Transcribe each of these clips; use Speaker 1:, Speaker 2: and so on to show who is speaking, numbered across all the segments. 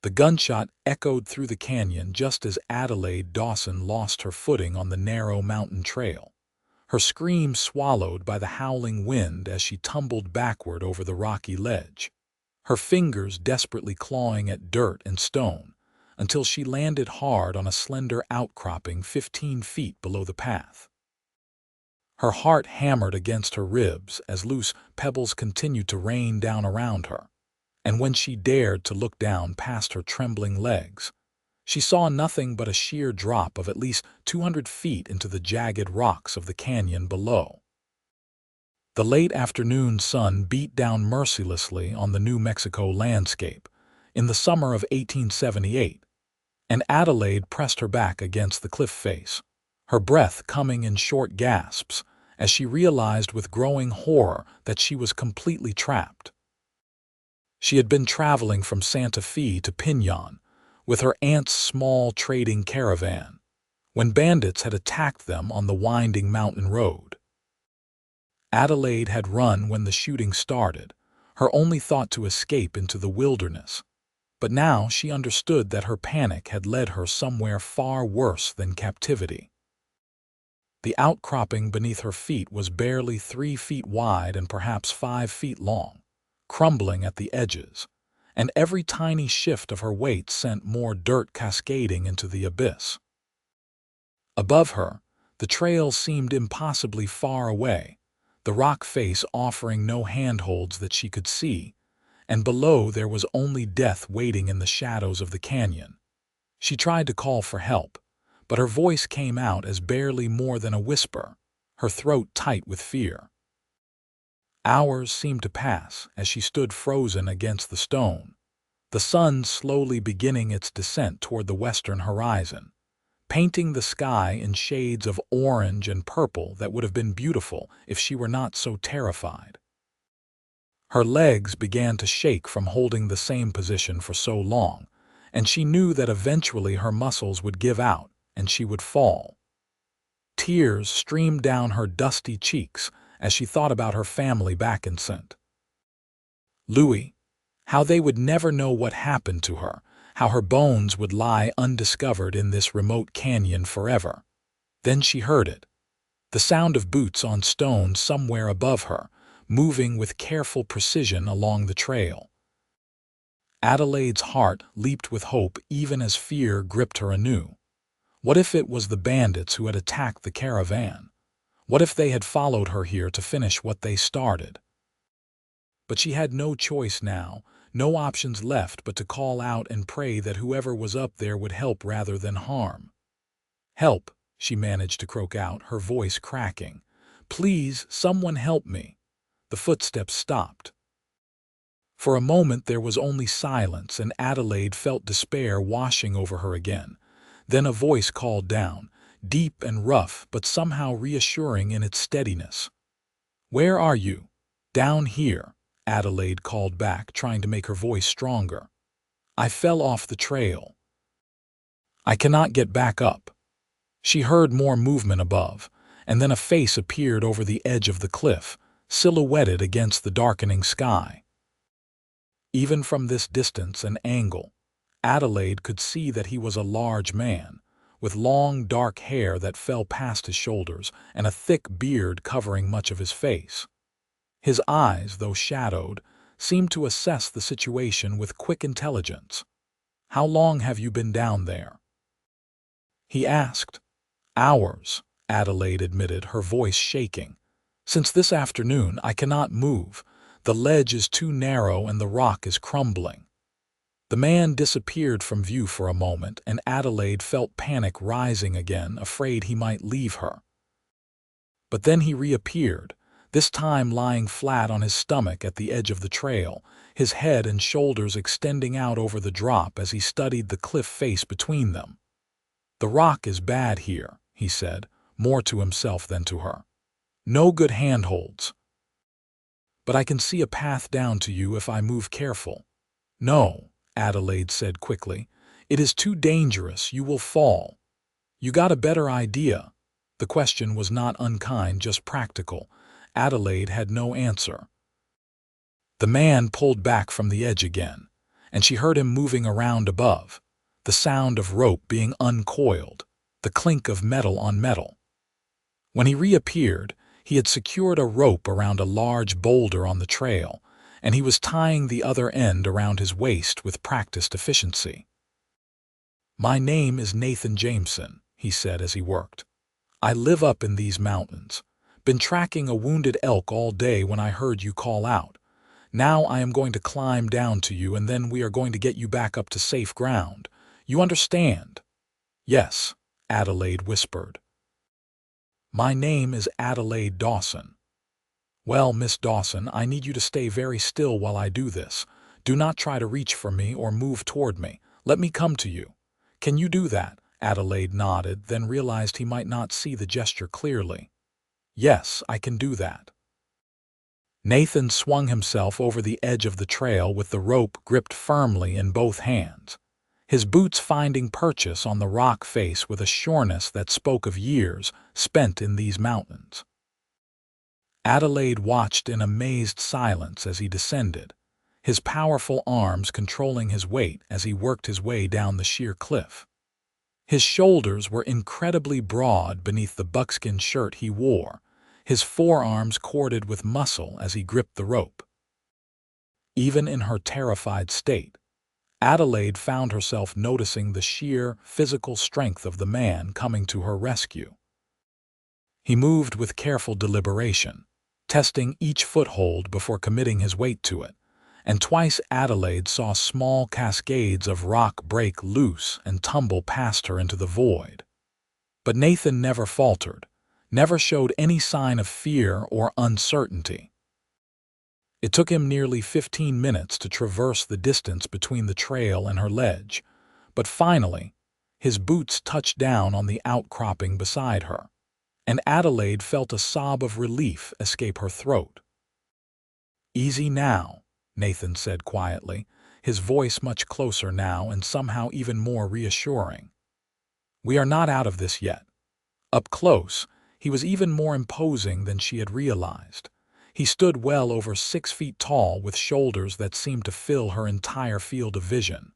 Speaker 1: The gunshot echoed through the canyon just as Adelaide Dawson lost her footing on the narrow mountain trail, her scream swallowed by the howling wind as she tumbled backward over the rocky ledge, her fingers desperately clawing at dirt and stone until she landed hard on a slender outcropping 15 feet below the path. Her heart hammered against her ribs as loose pebbles continued to rain down around her, and when she dared to look down past her trembling legs, she saw nothing but a sheer drop of at least 200 feet into the jagged rocks of the canyon below. The late afternoon sun beat down mercilessly on the New Mexico landscape in the summer of 1878, and Adelaide pressed her back against the cliff face, her breath coming in short gasps as she realized with growing horror that she was completely trapped. She had been traveling from Santa Fe to Pinan with her aunt's small trading caravan when bandits had attacked them on the winding mountain road. Adelaide had run when the shooting started, her only thought to escape into the wilderness, but now she understood that her panic had led her somewhere far worse than captivity. The outcropping beneath her feet was barely 3 feet wide and perhaps 5 feet long, crumbling at the edges, and every tiny shift of her weight sent more dirt cascading into the abyss. Above her, the trail seemed impossibly far away, the rock face offering no handholds that she could see, and below there was only death waiting in the shadows of the canyon. She tried to call for help, but her voice came out as barely more than a whisper, her throat tight with fear. Hours seemed to pass as she stood frozen against the stone, the sun slowly beginning its descent toward the western horizon, painting the sky in shades of orange and purple that would have been beautiful if she were not so terrified. Her legs began to shake from holding the same position for so long, and she knew that eventually her muscles would give out and she would fall. Tears streamed down her dusty cheeks as she thought about her family back in St. Louis, how they would never know what happened to her, how her bones would lie undiscovered in this remote canyon forever. Then she heard it, the sound of boots on stone somewhere above her, moving with careful precision along the trail. Adelaide's heart leaped with hope even as fear gripped her anew. What if it was the bandits who had attacked the caravan? What if they had followed her here to finish what they started? But she had no choice now, no options left but to call out and pray that whoever was up there would help rather than harm. "Help," she managed to croak out, her voice cracking. "Please, someone help me." The footsteps stopped. For a moment there was only silence, and Adelaide felt despair washing over her again. Then a voice called down, deep and rough but somehow reassuring in its steadiness. "Where are you?" "Down here," Adelaide called back, trying to make her voice stronger. "I fell off the trail. I cannot get back up." She heard more movement above, and then a face appeared over the edge of the cliff, silhouetted against the darkening sky. Even from this distance and angle, Adelaide could see that he was a large man, with long dark hair that fell past his shoulders and a thick beard covering much of his face. His eyes, though shadowed, seemed to assess the situation with quick intelligence. "How long have you been down there?" he asked. "Hours," Adelaide admitted, her voice shaking. "Since this afternoon I cannot move. The ledge is too narrow and the rock is crumbling." The man disappeared from view for a moment, and Adelaide felt panic rising again, afraid he might leave her. But then he reappeared, this time lying flat on his stomach at the edge of the trail, his head and shoulders extending out over the drop as he studied the cliff face between them. "The rock is bad here," he said, more to himself than to her. "No good handholds. But I can see a path down to you if I move careful." "No," Adelaide said quickly. "It is too dangerous. You will fall." "You got a better idea?" The question was not unkind, just practical. Adelaide had no answer. The man pulled back from the edge again, and she heard him moving around above, the sound of rope being uncoiled, the clink of metal on metal. When he reappeared, he had secured a rope around a large boulder on the trail, and he was tying the other end around his waist with practiced efficiency. "My name is Nathan Jameson," he said as he worked. "I live up in these mountains. Been tracking a wounded elk all day when I heard you call out. Now I am going to climb down to you, and then we are going to get you back up to safe ground. You understand?" "Yes," Adelaide whispered. "My name is Adelaide Dawson." "Well, Miss Dawson, I need you to stay very still while I do this. Do not try to reach for me or move toward me. Let me come to you. Can you do that?" Adelaide nodded, then realized he might not see the gesture clearly. "Yes, I can do that." Nathan swung himself over the edge of the trail with the rope gripped firmly in both hands, his boots finding purchase on the rock face with a sureness that spoke of years spent in these mountains. Adelaide watched in amazed silence as he descended, his powerful arms controlling his weight as he worked his way down the sheer cliff. His shoulders were incredibly broad beneath the buckskin shirt he wore, his forearms corded with muscle as he gripped the rope. Even in her terrified state, Adelaide found herself noticing the sheer physical strength of the man coming to her rescue. He moved with careful deliberation, testing each foothold before committing his weight to it, and twice Adelaide saw small cascades of rock break loose and tumble past her into the void. But Nathan never faltered, never showed any sign of fear or uncertainty. It took him nearly 15 minutes to traverse the distance between the trail and her ledge, but finally, his boots touched down on the outcropping beside her, and Adelaide felt a sob of relief escape her throat. "Easy now," Nathan said quietly, his voice much closer now and somehow even more reassuring. "We are not out of this yet." Up close, he was even more imposing than she had realized. He stood well over 6 feet tall with shoulders that seemed to fill her entire field of vision.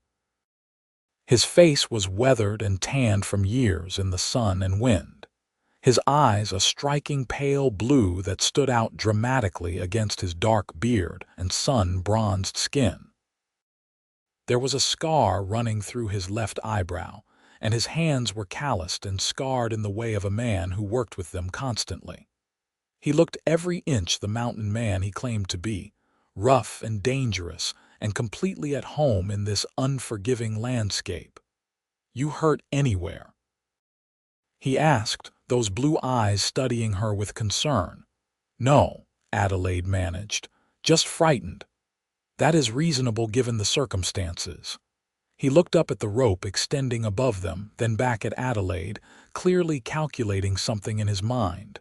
Speaker 1: His face was weathered and tanned from years in the sun and wind, his eyes a striking pale blue that stood out dramatically against his dark beard and sun-bronzed skin. There was a scar running through his left eyebrow, and his hands were calloused and scarred in the way of a man who worked with them constantly. He looked every inch the mountain man he claimed to be, rough and dangerous and completely at home in this unforgiving landscape. "You hurt anywhere?" he asked, those blue eyes studying her with concern. "No," Adelaide managed, "just frightened. That is reasonable given the circumstances." He looked up at the rope extending above them, then back at Adelaide, clearly calculating something in his mind.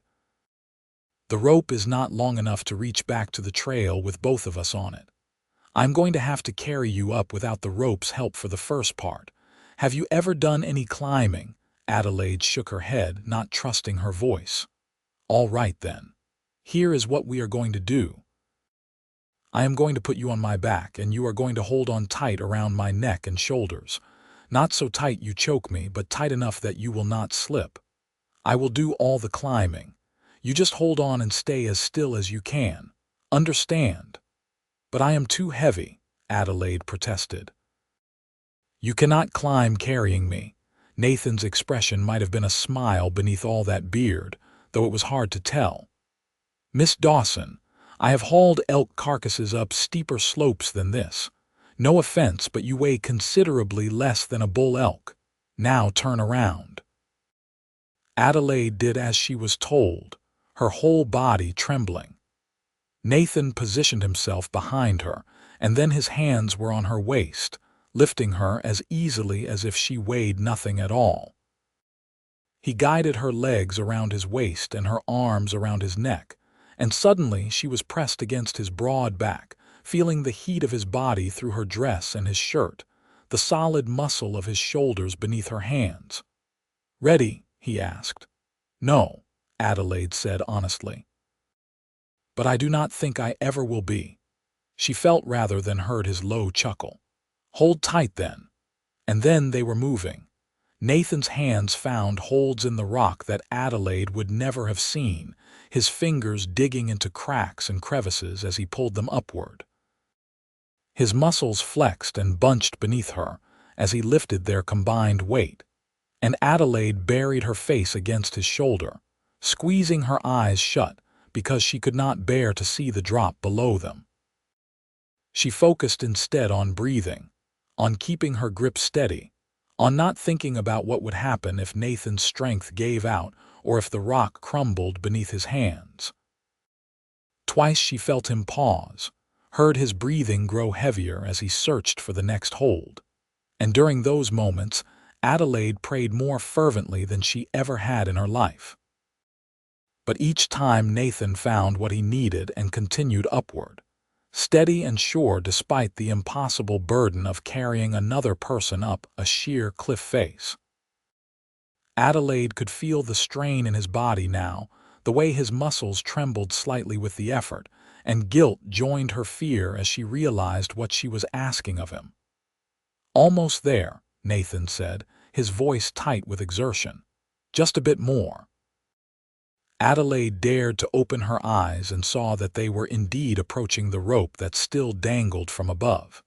Speaker 1: "The rope is not long enough to reach back to the trail with both of us on it. I'm going to have to carry you up without the rope's help for the first part. Have you ever done any climbing?" Adelaide shook her head, not trusting her voice. "All right then. Here is what we are going to do. I am going to put you on my back, and you are going to hold on tight around my neck and shoulders. Not so tight you choke me, but tight enough that you will not slip. I will do all the climbing. You just hold on and stay as still as you can. Understand?" "But I am too heavy," Adelaide protested. "You cannot climb carrying me." Nathan's expression might have been a smile beneath all that beard, though it was hard to tell. "Miss Dawson, I have hauled elk carcasses up steeper slopes than this. No offense, but you weigh considerably less than a bull elk. Now turn around." Adelaide did as she was told, her whole body trembling. Nathan positioned himself behind her, and then his hands were on her waist, lifting her as easily as if she weighed nothing at all. He guided her legs around his waist and her arms around his neck, and suddenly she was pressed against his broad back, feeling the heat of his body through her dress and his shirt, the solid muscle of his shoulders beneath her hands. "Ready?" he asked. "No," Adelaide said honestly. "But I do not think I ever will be." She felt rather than heard his low chuckle. Hold tight then. And then they were moving. Nathan's hands found holds in the rock that Adelaide would never have seen, his fingers digging into cracks and crevices as he pulled them upward. His muscles flexed and bunched beneath her as he lifted their combined weight, and Adelaide buried her face against his shoulder, squeezing her eyes shut because she could not bear to see the drop below them. She focused instead on breathing, on keeping her grip steady, on not thinking about what would happen if Nathan's strength gave out or if the rock crumbled beneath his hands. Twice she felt him pause, heard his breathing grow heavier as he searched for the next hold, and during those moments, Adelaide prayed more fervently than she ever had in her life. But each time Nathan found what he needed and continued upward, steady and sure despite the impossible burden of carrying another person up a sheer cliff face. Adelaide could feel the strain in his body now, the way his muscles trembled slightly with the effort, and guilt joined her fear as she realized what she was asking of him. "Almost there," Nathan said, his voice tight with exertion. "Just a bit more." Adelaide dared to open her eyes and saw that they were indeed approaching the rope that still dangled from above.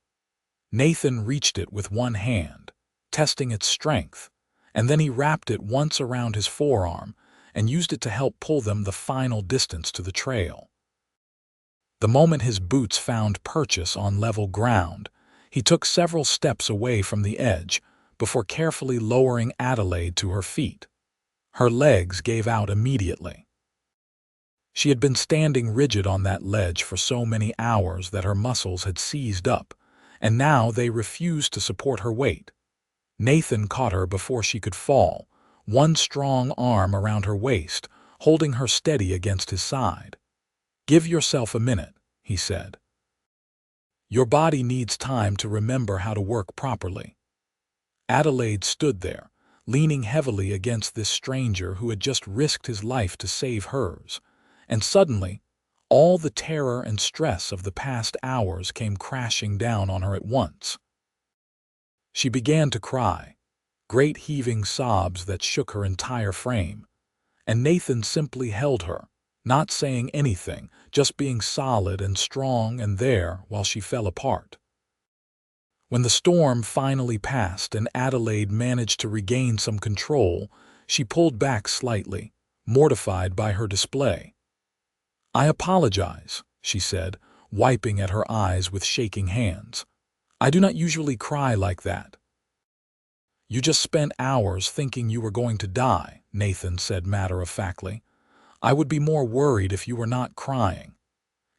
Speaker 1: Nathan reached it with one hand, testing its strength, and then he wrapped it once around his forearm and used it to help pull them the final distance to the trail. The moment his boots found purchase on level ground, he took several steps away from the edge before carefully lowering Adelaide to her feet. Her legs gave out immediately. She had been standing rigid on that ledge for so many hours that her muscles had seized up, and now they refused to support her weight. Nathan caught her before she could fall, one strong arm around her waist, holding her steady against his side. "Give yourself a minute," he said. "Your body needs time to remember how to work properly." Adelaide stood there, leaning heavily against this stranger who had just risked his life to save hers, and suddenly, all the terror and stress of the past hours came crashing down on her at once. She began to cry, great heaving sobs that shook her entire frame, and Nathan simply held her, not saying anything, just being solid and strong and there while she fell apart. When the storm finally passed and Adelaide managed to regain some control, she pulled back slightly, mortified by her display. "I apologize," she said, wiping at her eyes with shaking hands. "I do not usually cry like that." "You just spent hours thinking you were going to die," Nathan said matter-of-factly. "I would be more worried if you were not crying."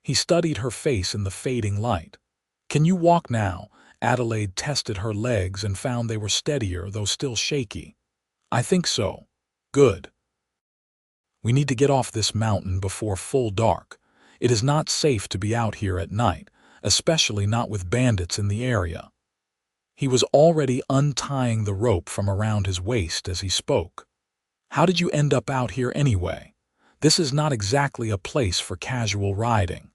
Speaker 1: He studied her face in the fading light. "Can you walk now?" Adelaide tested her legs and found they were steadier, though still shaky. "I think so." "Good. We need to get off this mountain before full dark. It is not safe to be out here at night, especially not with bandits in the area." He was already untying the rope from around his waist as he spoke. "How did you end up out here anyway? This is not exactly a place for casual riding."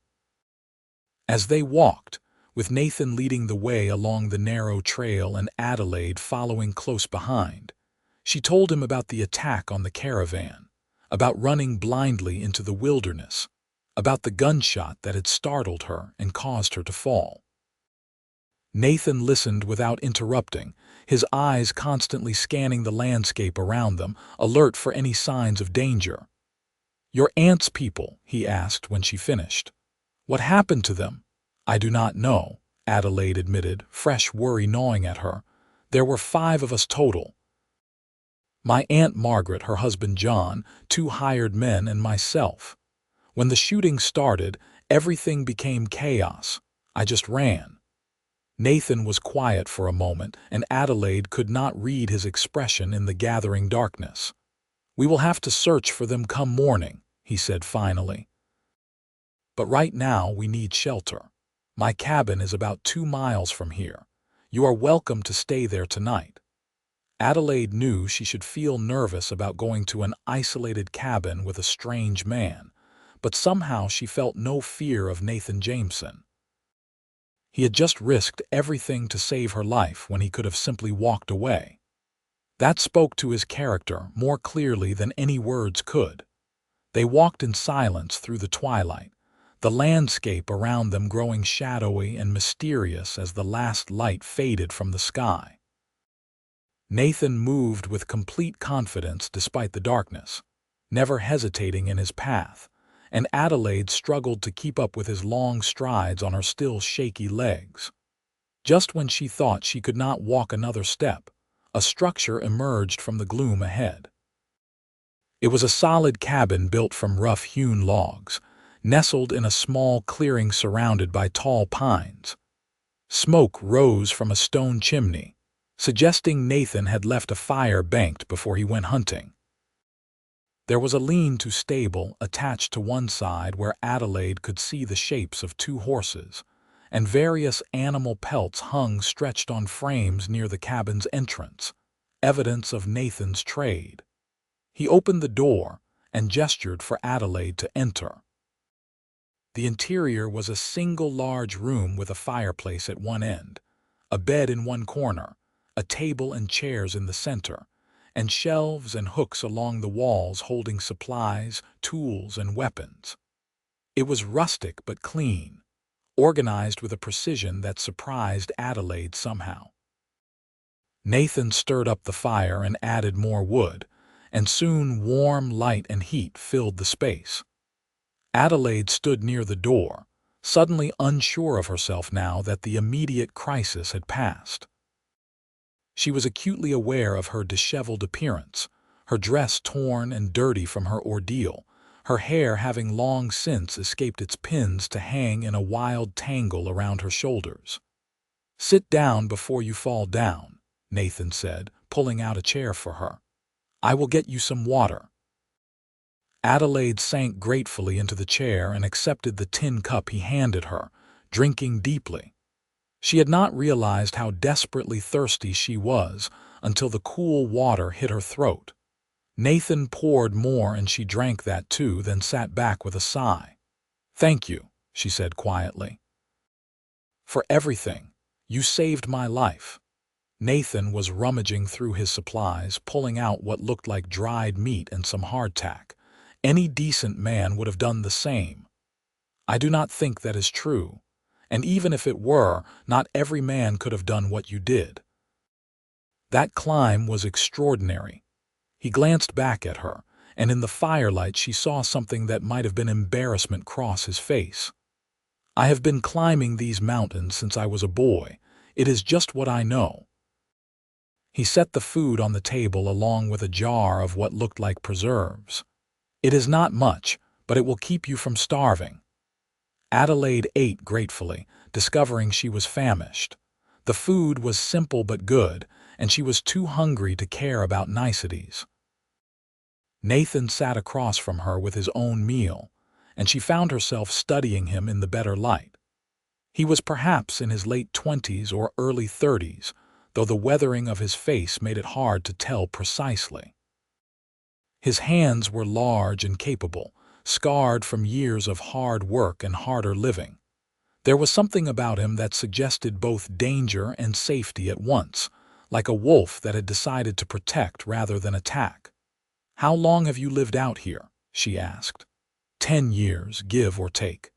Speaker 1: As they walked, with Nathan leading the way along the narrow trail and Adelaide following close behind, she told him about the attack on the caravan, about running blindly into the wilderness, about the gunshot that had startled her and caused her to fall. Nathan listened without interrupting, his eyes constantly scanning the landscape around them, alert for any signs of danger. "Your aunt's people?" he asked when she finished. "What happened to them?" "I do not know," Adelaide admitted, fresh worry gnawing at her. "There were 5 of us total. My Aunt Margaret, her husband John, 2 hired men, and myself. When the shooting started, everything became chaos. I just ran." Nathan was quiet for a moment, and Adelaide could not read his expression in the gathering darkness. "We will have to search for them come morning," he said finally. "But right now we need shelter. My cabin is about 2 miles from here. You are welcome to stay there tonight." Adelaide knew she should feel nervous about going to an isolated cabin with a strange man, but somehow she felt no fear of Nathan Jameson. He had just risked everything to save her life when he could have simply walked away. That spoke to his character more clearly than any words could. They walked in silence through the twilight, the landscape around them growing shadowy and mysterious as the last light faded from the sky. Nathan moved with complete confidence despite the darkness, never hesitating in his path, and Adelaide struggled to keep up with his long strides on her still shaky legs. Just when she thought she could not walk another step, a structure emerged from the gloom ahead. It was a solid cabin built from rough-hewn logs, nestled in a small clearing surrounded by tall pines. Smoke rose from a stone chimney, suggesting Nathan had left a fire banked before he went hunting. There was a lean-to stable attached to one side where Adelaide could see the shapes of 2 horses, and various animal pelts hung stretched on frames near the cabin's entrance, evidence of Nathan's trade. He opened the door and gestured for Adelaide to enter. The interior was a single large room with a fireplace at one end, a bed in one corner, a table and chairs in the center, and shelves and hooks along the walls holding supplies, tools, and weapons. It was rustic but clean, organized with a precision that surprised Adelaide somehow. Nathan stirred up the fire and added more wood, and soon warm light and heat filled the space. Adelaide stood near the door, suddenly unsure of herself now that the immediate crisis had passed. She was acutely aware of her disheveled appearance, her dress torn and dirty from her ordeal, her hair having long since escaped its pins to hang in a wild tangle around her shoulders. "Sit down before you fall down," Nathan said, pulling out a chair for her. "I will get you some water." Adelaide sank gratefully into the chair and accepted the tin cup he handed her, drinking deeply. She had not realized how desperately thirsty she was until the cool water hit her throat. Nathan poured more and she drank that too, then sat back with a sigh. "Thank you," she said quietly. "For everything. You saved my life." Nathan was rummaging through his supplies, pulling out what looked like dried meat and some hardtack. Any decent man would have done the same. "I do not think that is true. And even if it were, not every man could have done what you did. That climb was extraordinary." He glanced back at her, and in the firelight she saw something that might have been embarrassment cross his face. "I have been climbing these mountains since I was a boy. It is just what I know." He set the food on the table along with a jar of what looked like preserves. "It is not much, but it will keep you from starving." Adelaide ate gratefully, discovering she was famished. The food was simple but good, and she was too hungry to care about niceties. Nathan sat across from her with his own meal, and she found herself studying him in the better light. He was perhaps in his late 20s or early 30s, though the weathering of his face made it hard to tell precisely. His hands were large and capable, scarred from years of hard work and harder living. There was something about him that suggested both danger and safety at once, like a wolf that had decided to protect rather than attack. "How long have you lived out here?" she asked. 10 years, give or take."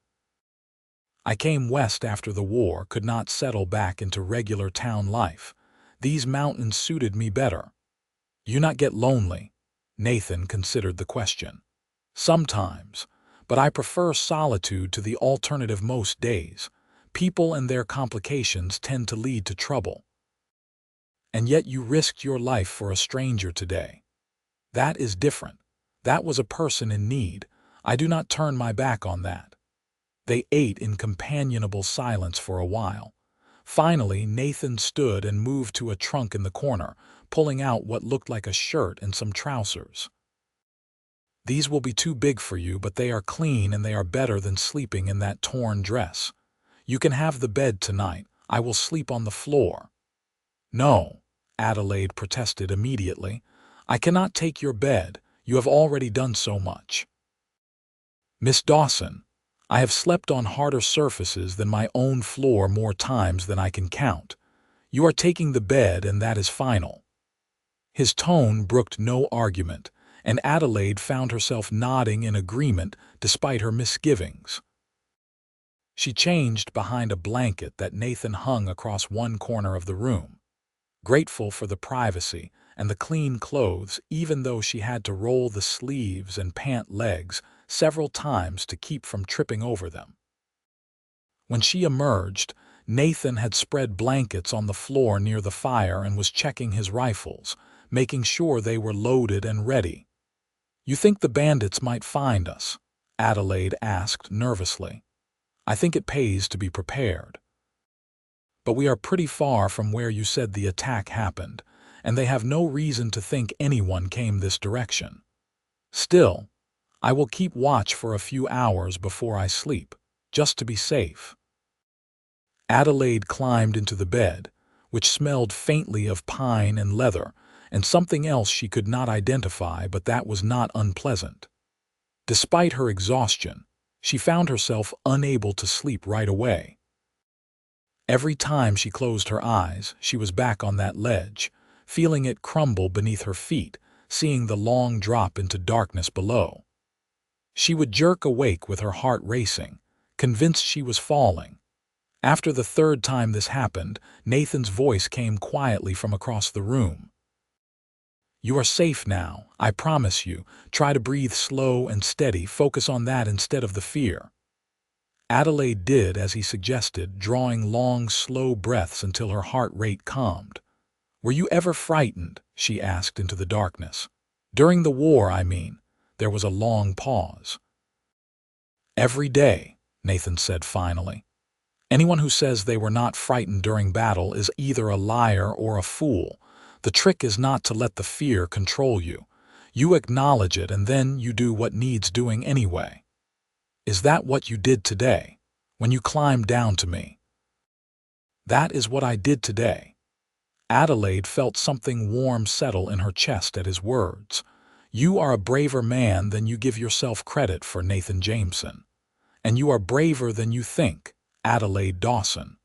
Speaker 1: "I came west after the war, could not settle back into regular town life. These mountains suited me better." "You not get lonely?" Nathan considered the question. "Sometimes, but I prefer solitude to the alternative most days. People and their complications tend to lead to trouble." "And yet you risked your life for a stranger today." "That is different. That was a person in need. I do not turn my back on that." They ate in companionable silence for a while. Finally, Nathan stood and moved to a trunk in the corner, pulling out what looked like a shirt and some trousers. "These will be too big for you, but they are clean and they are better than sleeping in that torn dress. You can have the bed tonight. I will sleep on the floor." "No," Adelaide protested immediately. "I cannot take your bed. You have already done so much." "Miss Dawson, I have slept on harder surfaces than my own floor more times than I can count. You are taking the bed, and that is final." His tone brooked no argument, and Adelaide found herself nodding in agreement despite her misgivings. She changed behind a blanket that Nathan hung across one corner of the room, grateful for the privacy and the clean clothes, even though she had to roll the sleeves and pant legs several times to keep from tripping over them. When she emerged, Nathan had spread blankets on the floor near the fire and was checking his rifles, making sure they were loaded and ready. "You think the bandits might find us?" Adelaide asked nervously. "I think it pays to be prepared. But we are pretty far from where you said the attack happened, and they have no reason to think anyone came this direction. Still, I will keep watch for a few hours before I sleep, just to be safe." Adelaide climbed into the bed, which smelled faintly of pine and leather, and something else she could not identify, but that was not unpleasant. Despite her exhaustion, she found herself unable to sleep right away. Every time she closed her eyes, she was back on that ledge, feeling it crumble beneath her feet, seeing the long drop into darkness below. She would jerk awake with her heart racing, convinced she was falling. After the third time this happened, Nathan's voice came quietly from across the room. "You are safe now, I promise you. Try to breathe slow and steady, focus on that instead of the fear." Adelaide did as he suggested, drawing long, slow breaths until her heart rate calmed. "Were you ever frightened?" she asked into the darkness. "During the war, I mean." There was a long pause. "Every day," Nathan said finally. "Anyone who says they were not frightened during battle is either a liar or a fool. The trick is not to let the fear control you. You acknowledge it, and then you do what needs doing anyway." "Is that what you did today, when you climbed down to me?" "That is what I did today." Adelaide felt something warm settle in her chest at his words. "You are a braver man than you give yourself credit for, Nathan Jameson. And you are braver than you think, Adelaide Dawson.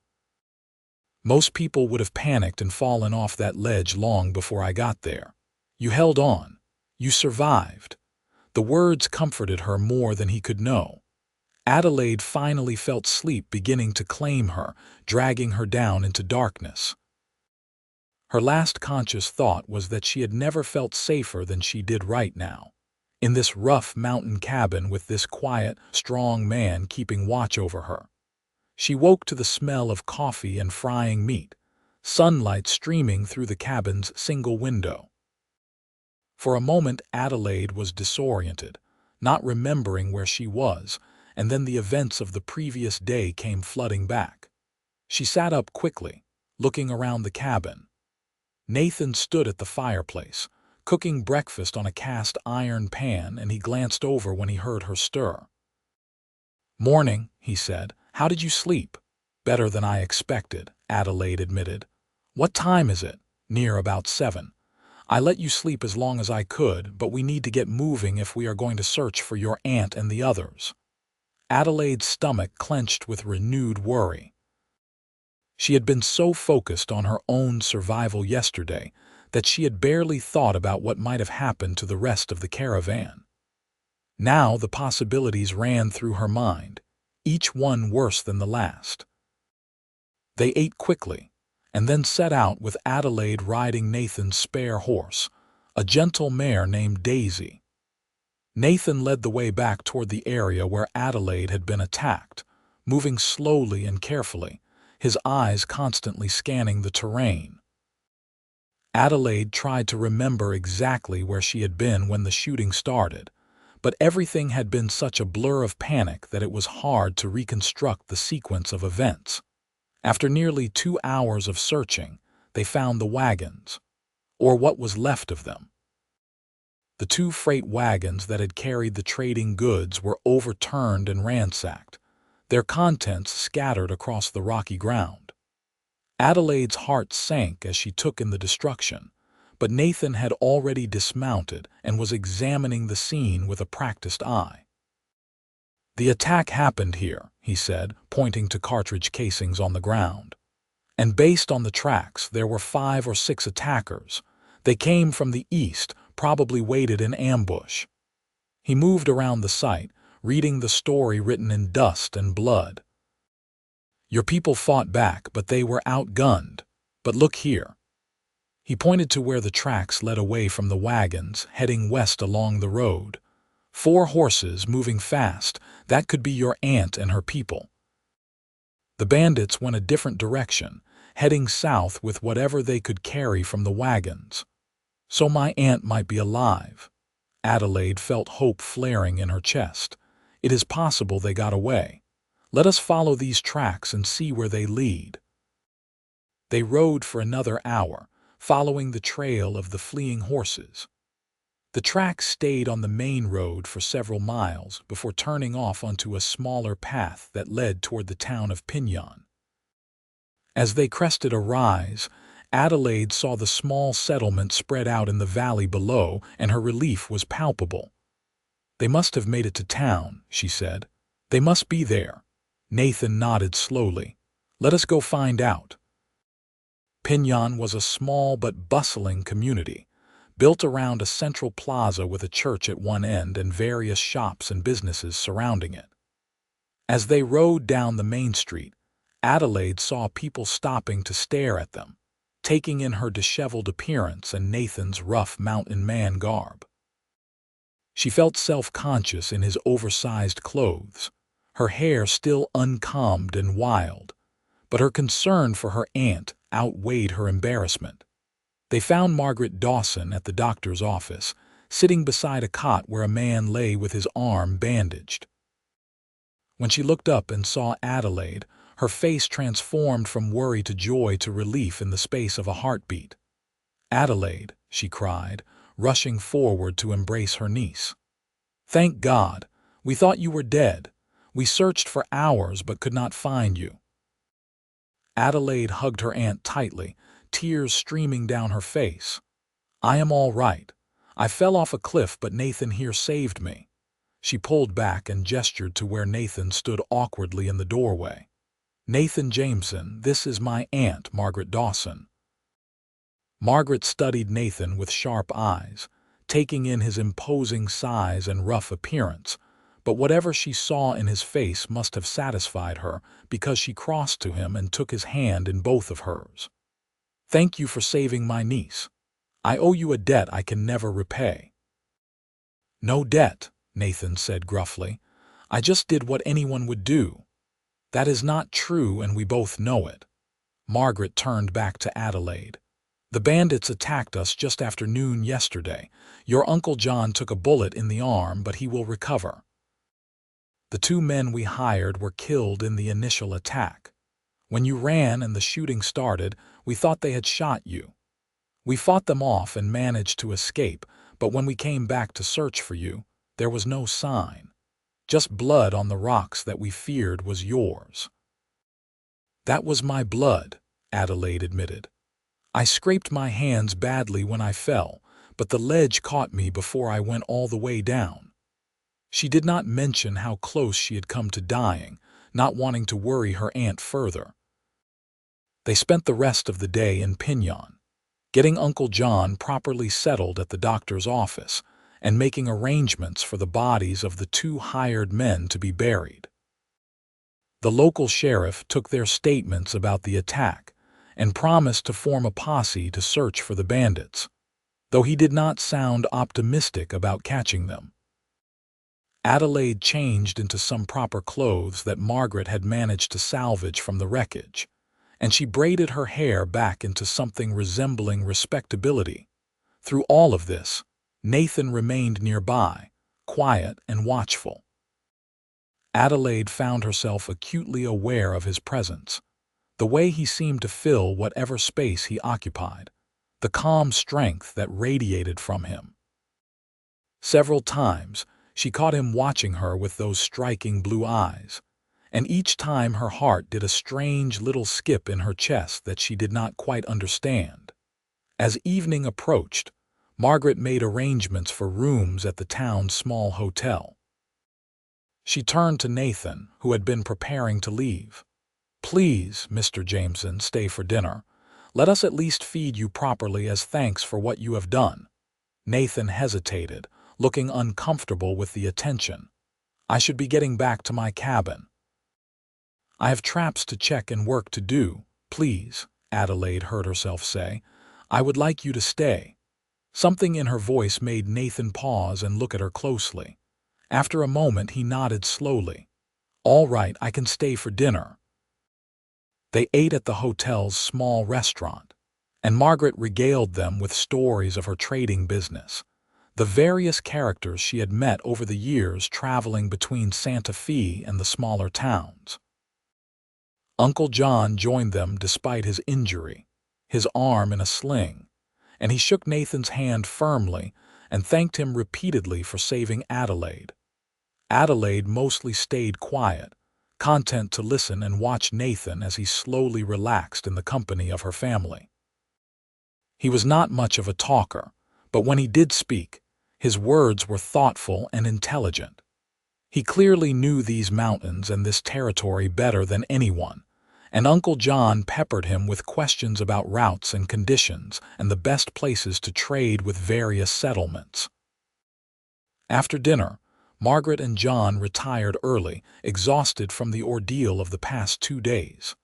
Speaker 1: Most people would have panicked and fallen off that ledge long before I got there. You held on. You survived." The words comforted her more than he could know. Adelaide finally felt sleep beginning to claim her, dragging her down into darkness. Her last conscious thought was that she had never felt safer than she did right now, in this rough mountain cabin with this quiet, strong man keeping watch over her. She woke to the smell of coffee and frying meat, sunlight streaming through the cabin's single window. For a moment Adelaide was disoriented, not remembering where she was, and then the events of the previous day came flooding back. She sat up quickly, looking around the cabin. Nathan stood at the fireplace, cooking breakfast on a cast iron pan, and he glanced over when he heard her stir. "Morning," he said. "How did you sleep?" "Better than I expected," Adelaide admitted. "What time is it?" "Near about 7. I let you sleep as long as I could, but we need to get moving if we are going to search for your aunt and the others." Adelaide's stomach clenched with renewed worry. She had been so focused on her own survival yesterday that she had barely thought about what might have happened to the rest of the caravan. Now the possibilities ran through her mind, each one worse than the last. They ate quickly, and then set out with Adelaide riding Nathan's spare horse, a gentle mare named Daisy. Nathan led the way back toward the area where Adelaide had been attacked, moving slowly and carefully, his eyes constantly scanning the terrain. Adelaide tried to remember exactly where she had been when the shooting started, but everything had been such a blur of panic that it was hard to reconstruct the sequence of events. After nearly 2 hours of searching, they found the wagons, or what was left of them. The 2 freight wagons that had carried the trading goods were overturned and ransacked, their contents scattered across the rocky ground. Adelaide's heart sank as she took in the destruction, but Nathan had already dismounted and was examining the scene with a practiced eye. "The attack happened here," he said, pointing to cartridge casings on the ground. "And based on the tracks, there were 5 or 6 attackers. They came from the east, probably waited in ambush." He moved around the site, reading the story written in dust and blood. "Your people fought back, but they were outgunned. But look here." He pointed to where the tracks led away from the wagons, heading west along the road. 4 horses moving fast. That could be your aunt and her people. The bandits went a different direction, heading south with whatever they could carry from the wagons. So my aunt might be alive. Adelaide felt hope flaring in her chest. It is possible they got away. Let us follow these tracks and see where they lead. They rode for another hour, following the trail of the fleeing horses. The tracks stayed on the main road for several miles before turning off onto a smaller path that led toward the town of Pinan. As they crested a rise, Adelaide saw the small settlement spread out in the valley below, and her relief was palpable. "They must have made it to town," she said. "They must be there." Nathan nodded slowly. "Let us go find out." Pinan was a small but bustling community, built around a central plaza with a church at one end and various shops and businesses surrounding it. As they rode down the main street, Adelaide saw people stopping to stare at them, taking in her disheveled appearance and Nathan's rough mountain man garb. She felt self-conscious in his oversized clothes, her hair still uncombed and wild, but her concern for her aunt outweighed her embarrassment. They found Margaret Dawson at the doctor's office, sitting beside a cot where a man lay with his arm bandaged. When she looked up and saw Adelaide, her face transformed from worry to joy to relief in the space of a heartbeat. "Adelaide," she cried, rushing forward to embrace her niece. "Thank God! We thought you were dead. We searched for hours but could not find you." Adelaide hugged her aunt tightly, tears streaming down her face. "I am all right. I fell off a cliff, but Nathan here saved me." She pulled back and gestured to where Nathan stood awkwardly in the doorway. "Nathan Jameson, this is my aunt, Margaret Dawson." Margaret studied Nathan with sharp eyes, taking in his imposing size and rough appearance, but whatever she saw in his face must have satisfied her because she crossed to him and took his hand in both of hers. "Thank you for saving my niece. I owe you a debt I can never repay." "No debt," Nathan said gruffly. "I just did what anyone would do." "That is not true, and we both know it." Margaret turned back to Adelaide. "The bandits attacked us just after noon yesterday. Your Uncle John took a bullet in the arm, but he will recover. The 2 men we hired were killed in the initial attack. When you ran and the shooting started, we thought they had shot you. We fought them off and managed to escape, but when we came back to search for you, there was no sign. Just blood on the rocks that we feared was yours." "That was my blood," Adelaide admitted. "I scraped my hands badly when I fell, but the ledge caught me before I went all the way down." She did not mention how close she had come to dying, not wanting to worry her aunt further. They spent the rest of the day in Pinan, getting Uncle John properly settled at the doctor's office and making arrangements for the bodies of the 2 hired men to be buried. The local sheriff took their statements about the attack and promised to form a posse to search for the bandits, though he did not sound optimistic about catching them. Adelaide changed into some proper clothes that Margaret had managed to salvage from the wreckage, and she braided her hair back into something resembling respectability. Through all of this, Nathan remained nearby, quiet and watchful. Adelaide found herself acutely aware of his presence, the way he seemed to fill whatever space he occupied, the calm strength that radiated from him. Several times, she caught him watching her with those striking blue eyes, and each time her heart did a strange little skip in her chest that she did not quite understand. As evening approached, Margaret made arrangements for rooms at the town's small hotel. She turned to Nathan, who had been preparing to leave. "Please, Mr. Jameson, stay for dinner. Let us at least feed you properly as thanks for what you have done." Nathan hesitated, looking uncomfortable with the attention. "I should be getting back to my cabin." "I have traps to check and work to do. Please," Adelaide heard herself say. "I would like you to stay." Something in her voice made Nathan pause and look at her closely. After a moment, he nodded slowly. "All right, I can stay for dinner." They ate at the hotel's small restaurant, and Margaret regaled them with stories of her trading business, the various characters she had met over the years traveling between Santa Fe and the smaller towns. Uncle John joined them despite his injury, his arm in a sling, and he shook Nathan's hand firmly and thanked him repeatedly for saving Adelaide. Adelaide mostly stayed quiet, content to listen and watch Nathan as he slowly relaxed in the company of her family. He was not much of a talker, but when he did speak, his words were thoughtful and intelligent. He clearly knew these mountains and this territory better than anyone, and Uncle John peppered him with questions about routes and conditions and the best places to trade with various settlements. After dinner, Margaret and John retired early, exhausted from the ordeal of the past 2 days.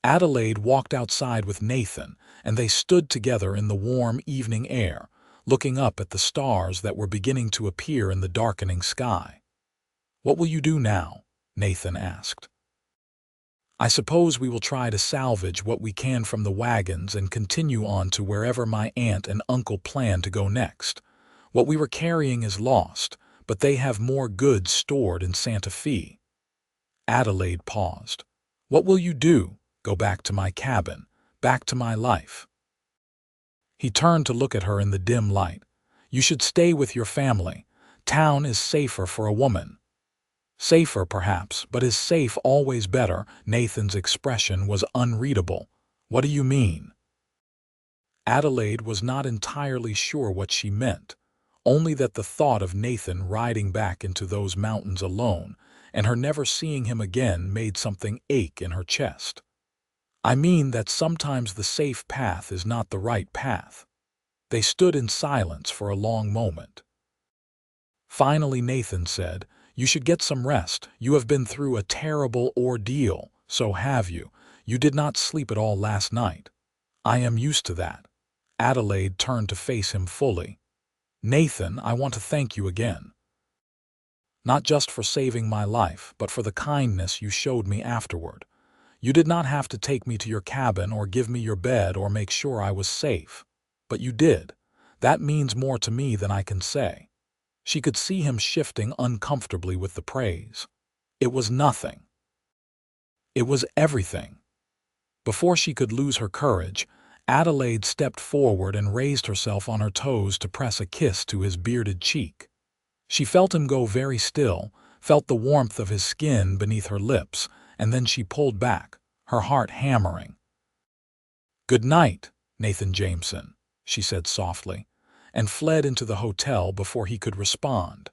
Speaker 1: Adelaide walked outside with Nathan, and they stood together in the warm evening air, looking up at the stars that were beginning to appear in the darkening sky. "What will you do now?" Nathan asked. "I suppose we will try to salvage what we can from the wagons and continue on to wherever my aunt and uncle plan to go next. What we were carrying is lost, but they have more goods stored in Santa Fe." Adelaide paused. "What will you do?" "Go back to my cabin, back to my life." He turned to look at her in the dim light. "You should stay with your family. Town is safer for a woman." "Safer, perhaps, but is safe always better?" Nathan's expression was unreadable. "What do you mean?" Adelaide was not entirely sure what she meant, only that the thought of Nathan riding back into those mountains alone and her never seeing him again made something ache in her chest. "I mean that sometimes the safe path is not the right path." They stood in silence for a long moment. Finally Nathan said, "You should get some rest. You have been through a terrible ordeal, so have you. You did not sleep at all last night." "I am used to that." Adelaide turned to face him fully. "Nathan, I want to thank you again. Not just for saving my life, but for the kindness you showed me afterward. You did not have to take me to your cabin or give me your bed or make sure I was safe. But you did. That means more to me than I can say." She could see him shifting uncomfortably with the praise. "It was nothing. It was everything." Before she could lose her courage, Adelaide stepped forward and raised herself on her toes to press a kiss to his bearded cheek. She felt him go very still, felt the warmth of his skin beneath her lips, and then she pulled back, her heart hammering. "Good night, Nathan Jameson," she said softly, and fled into the hotel before he could respond.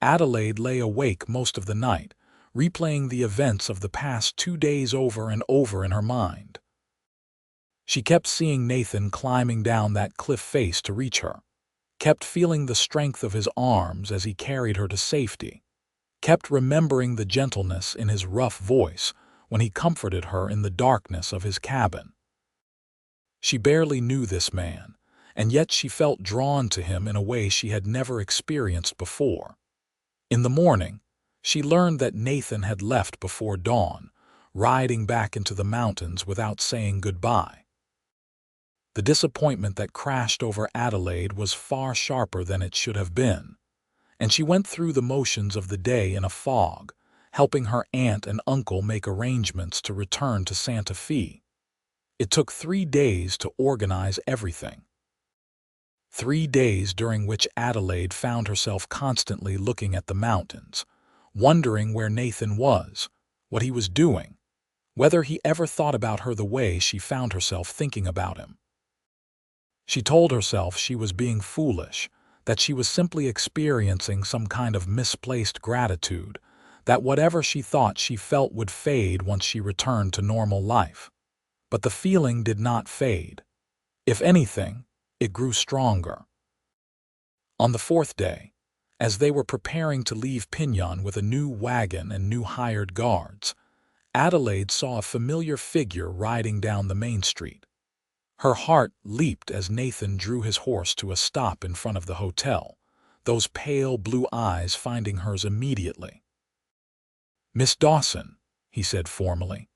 Speaker 1: Adelaide lay awake most of the night, replaying the events of the past 2 days over and over in her mind. She kept seeing Nathan climbing down that cliff face to reach her, kept feeling the strength of his arms as he carried her to safety, kept remembering the gentleness in his rough voice when he comforted her in the darkness of his cabin. She barely knew this man, and yet she felt drawn to him in a way she had never experienced before. In the morning, she learned that Nathan had left before dawn, riding back into the mountains without saying goodbye. The disappointment that crashed over Adelaide was far sharper than it should have been, and she went through the motions of the day in a fog, helping her aunt and uncle make arrangements to return to Santa Fe. It took 3 days to organize everything. 3 days during which Adelaide found herself constantly looking at the mountains, wondering where Nathan was, what he was doing, whether he ever thought about her the way she found herself thinking about him. She told herself she was being foolish, that she was simply experiencing some kind of misplaced gratitude, that whatever she thought she felt would fade once she returned to normal life. But the feeling did not fade. If anything, it grew stronger. On the fourth day, as they were preparing to leave Pinan with a new wagon and new hired guards, Adelaide saw a familiar figure riding down the main street. Her heart leaped as Nathan drew his horse to a stop in front of the hotel, those pale blue eyes finding hers immediately. "Miss Dawson," he said formally.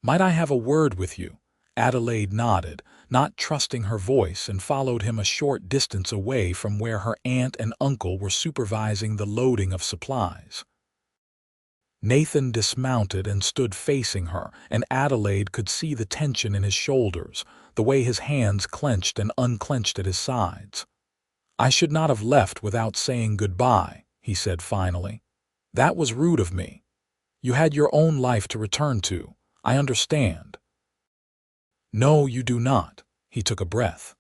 Speaker 1: "Might I have a word with you?" Adelaide nodded, not trusting her voice, and followed him a short distance away from where her aunt and uncle were supervising the loading of supplies. Nathan dismounted and stood facing her, and Adelaide could see the tension in his shoulders, the way his hands clenched and unclenched at his sides. "I should not have left without saying goodbye," he said finally. "That was rude of me. You had your own life to return to. I understand." "No, you do not." He took a breath.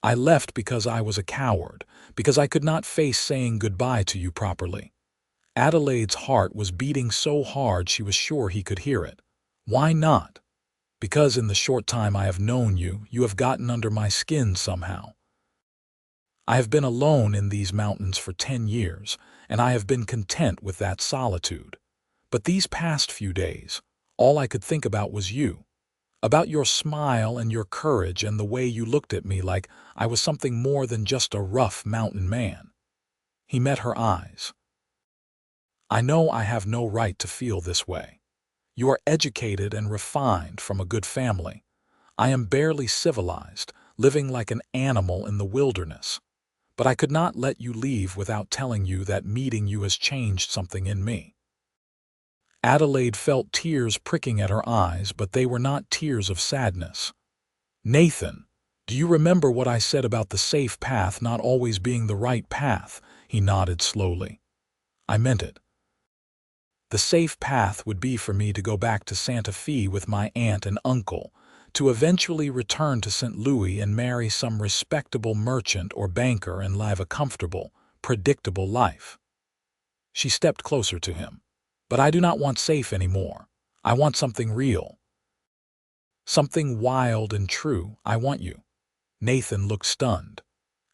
Speaker 1: "I left because I was a coward, because I could not face saying goodbye to you properly." Adelaide's heart was beating so hard she was sure he could hear it. "Why not?" "Because in the short time I have known you, you have gotten under my skin somehow. I have been alone in these mountains for 10 years, and I have been content with that solitude. But these past few days, all I could think about was you. About your smile and your courage and the way you looked at me like I was something more than just a rough mountain man." He met her eyes. "I know I have no right to feel this way. You are educated and refined from a good family. I am barely civilized, living like an animal in the wilderness. But I could not let you leave without telling you that meeting you has changed something in me." Adelaide felt tears pricking at her eyes, but they were not tears of sadness. "Nathan, do you remember what I said about the safe path not always being the right path?" He nodded slowly. "I meant it. The safe path would be for me to go back to Santa Fe with my aunt and uncle, to eventually return to St. Louis and marry some respectable merchant or banker and live a comfortable, predictable life." She stepped closer to him. "But I do not want safe anymore. I want something real. Something wild and true. I want you." Nathan looked stunned.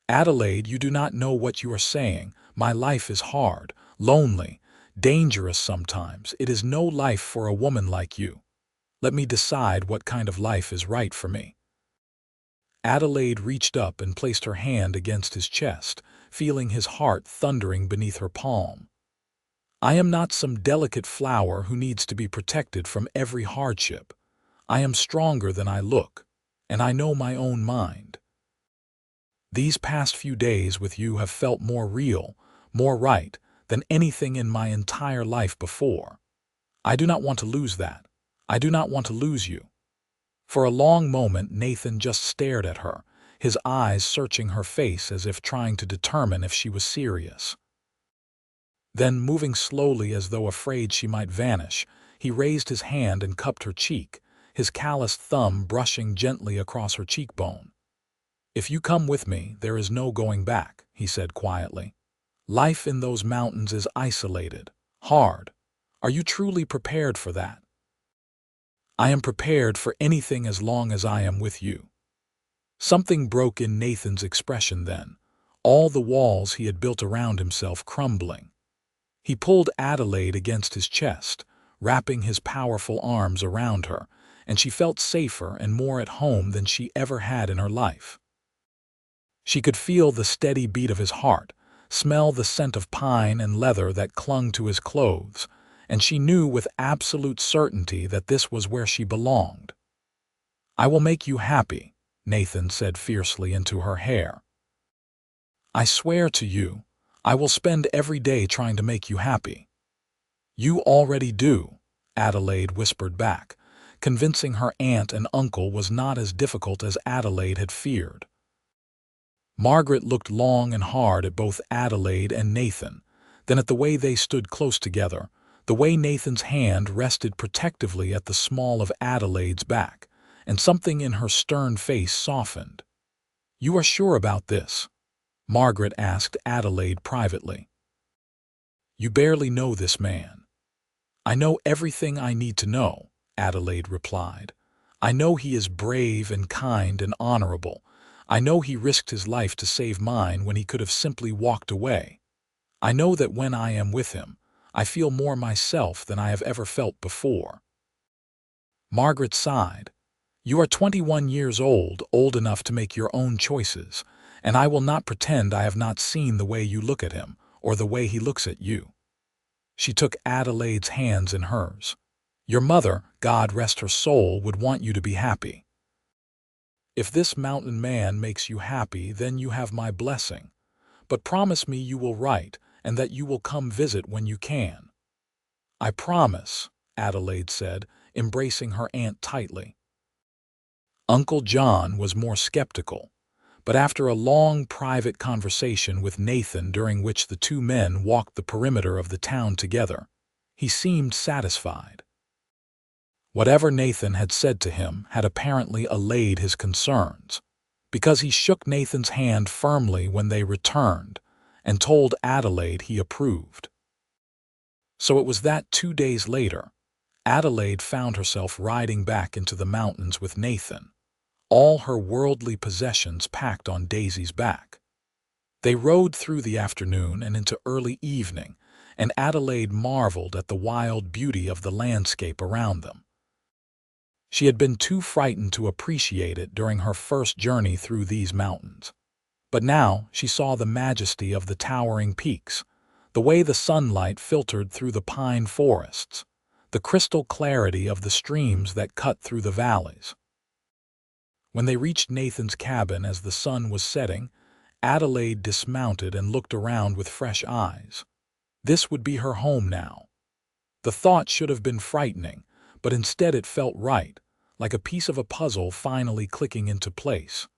Speaker 1: "Adelaide, you do not know what you are saying. My life is hard, lonely, dangerous sometimes. It is no life for a woman like you. Let me decide what kind of life is right for me." Adelaide reached up and placed her hand against his chest, feeling his heart thundering beneath her palm. "I am not some delicate flower who needs to be protected from every hardship. I am stronger than I look, and I know my own mind. These past few days with you have felt more real, more right, than anything in my entire life before. I do not want to lose that. I do not want to lose you." For a long moment Nathan just stared at her, his eyes searching her face as if trying to determine if she was serious. Then, moving slowly as though afraid she might vanish, he raised his hand and cupped her cheek, his calloused thumb brushing gently across her cheekbone. "If you come with me, there is no going back," he said quietly. "Life in those mountains is isolated, hard. Are you truly prepared for that?" "I am prepared for anything as long as I am with you." Something broke in Nathan's expression then, all the walls he had built around himself crumbling. He pulled Adelaide against his chest, wrapping his powerful arms around her, and she felt safer and more at home than she ever had in her life. She could feel the steady beat of his heart, smell the scent of pine and leather that clung to his clothes, and she knew with absolute certainty that this was where she belonged. "I will make you happy," Nathan said fiercely into her hair. "I swear to you, I will spend every day trying to make you happy." "You already do," Adelaide whispered back, convincing her aunt and uncle was not as difficult as Adelaide had feared. Margaret looked long and hard at both Adelaide and Nathan, then at the way they stood close together, the way Nathan's hand rested protectively at the small of Adelaide's back, and something in her stern face softened. "You are sure about this?" Margaret asked Adelaide privately. "You barely know this man. "I know everything I need to know," Adelaide replied. "I know he is brave and kind and honorable. I know he risked his life to save mine when he could have simply walked away. I know that when I am with him, I feel more myself than I have ever felt before." Margaret sighed. "You are 21 years old, old enough to make your own choices, and I will not pretend I have not seen the way you look at him, or the way he looks at you." She took Adelaide's hands in hers. "Your mother, God rest her soul, would want you to be happy. If this mountain man makes you happy, then you have my blessing. But promise me you will write, and that you will come visit when you can." "I promise," Adelaide said, embracing her aunt tightly. Uncle John was more skeptical, but after a long private conversation with Nathan during which the two men walked the perimeter of the town together, he seemed satisfied. Whatever Nathan had said to him had apparently allayed his concerns, because he shook Nathan's hand firmly when they returned and told Adelaide he approved. So it was that 2 days later, Adelaide found herself riding back into the mountains with Nathan, all her worldly possessions packed on Daisy's back. They rode through the afternoon and into early evening, and Adelaide marveled at the wild beauty of the landscape around them. She had been too frightened to appreciate it during her first journey through these mountains. But now she saw the majesty of the towering peaks, the way the sunlight filtered through the pine forests, the crystal clarity of the streams that cut through the valleys. When they reached Nathan's cabin as the sun was setting, Adelaide dismounted and looked around with fresh eyes. This would be her home now. The thought should have been frightening, but instead it felt right, like a piece of a puzzle finally clicking into place.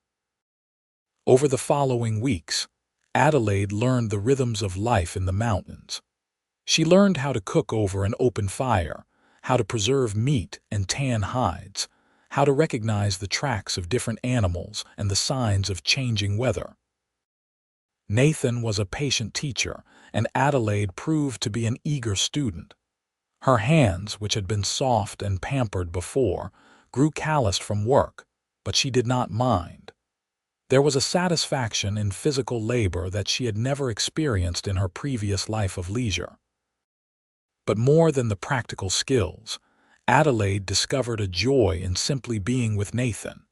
Speaker 1: Over the following weeks, Adelaide learned the rhythms of life in the mountains. She learned how to cook over an open fire, how to preserve meat and tan hides, how to recognize the tracks of different animals and the signs of changing weather. Nathan was a patient teacher, and Adelaide proved to be an eager student. Her hands, which had been soft and pampered before, grew calloused from work, but she did not mind. There was a satisfaction in physical labor that she had never experienced in her previous life of leisure. But more than the practical skills, Adelaide discovered a joy in simply being with Nathan.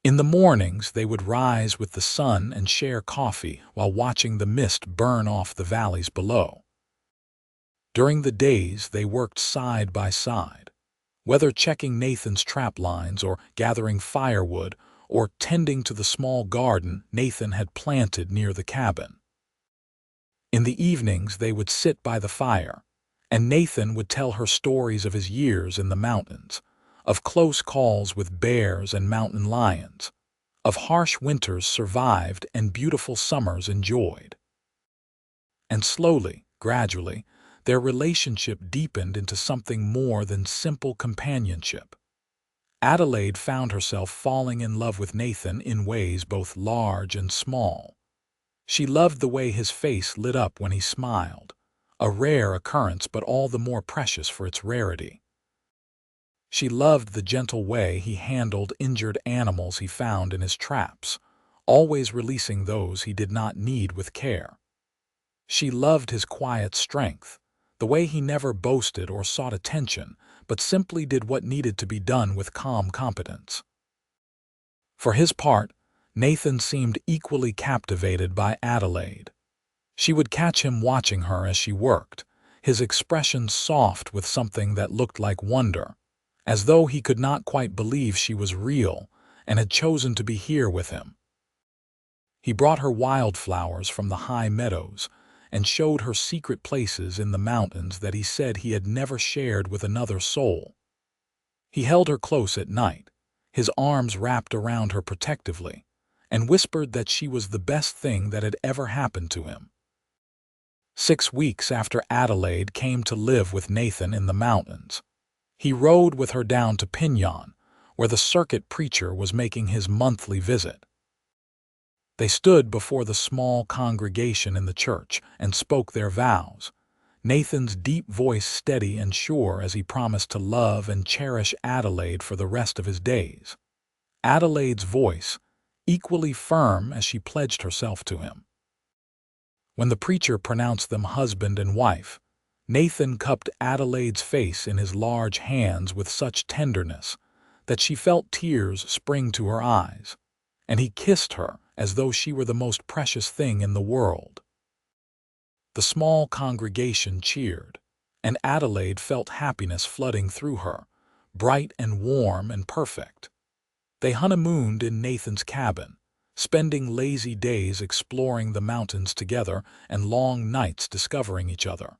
Speaker 1: In the mornings, they would rise with the sun and share coffee while watching the mist burn off the valleys below. During the days, they worked side by side, whether checking Nathan's trap lines or gathering firewood or tending to the small garden Nathan had planted near the cabin. In the evenings, they would sit by the fire, and Nathan would tell her stories of his years in the mountains, of close calls with bears and mountain lions, of harsh winters survived and beautiful summers enjoyed. And slowly, gradually, their relationship deepened into something more than simple companionship. Adelaide found herself falling in love with Nathan in ways both large and small. She loved the way his face lit up when he smiled, a rare occurrence but all the more precious for its rarity. She loved the gentle way he handled injured animals he found in his traps, always releasing those he did not need with care. She loved his quiet strength, the way he never boasted or sought attention, but simply did what needed to be done with calm competence. For his part, Nathan seemed equally captivated by Adelaide. She would catch him watching her as she worked, his expression soft with something that looked like wonder, as though he could not quite believe she was real and had chosen to be here with him. He brought her wildflowers from the high meadows and showed her secret places in the mountains that he said he had never shared with another soul. He held her close at night, his arms wrapped around her protectively, and whispered that she was the best thing that had ever happened to him. 6 weeks after Adelaide came to live with Nathan in the mountains, he rode with her down to Pinan, where the circuit preacher was making his monthly visit. They stood before the small congregation in the church and spoke their vows, Nathan's deep voice steady and sure as he promised to love and cherish Adelaide for the rest of his days. Adelaide's voice, equally firm as she pledged herself to him. When the preacher pronounced them husband and wife, Nathan cupped Adelaide's face in his large hands with such tenderness that she felt tears spring to her eyes, and he kissed her as though she were the most precious thing in the world. The small congregation cheered, and Adelaide felt happiness flooding through her, bright and warm and perfect. They honeymooned in Nathan's cabin, spending lazy days exploring the mountains together and long nights discovering each other.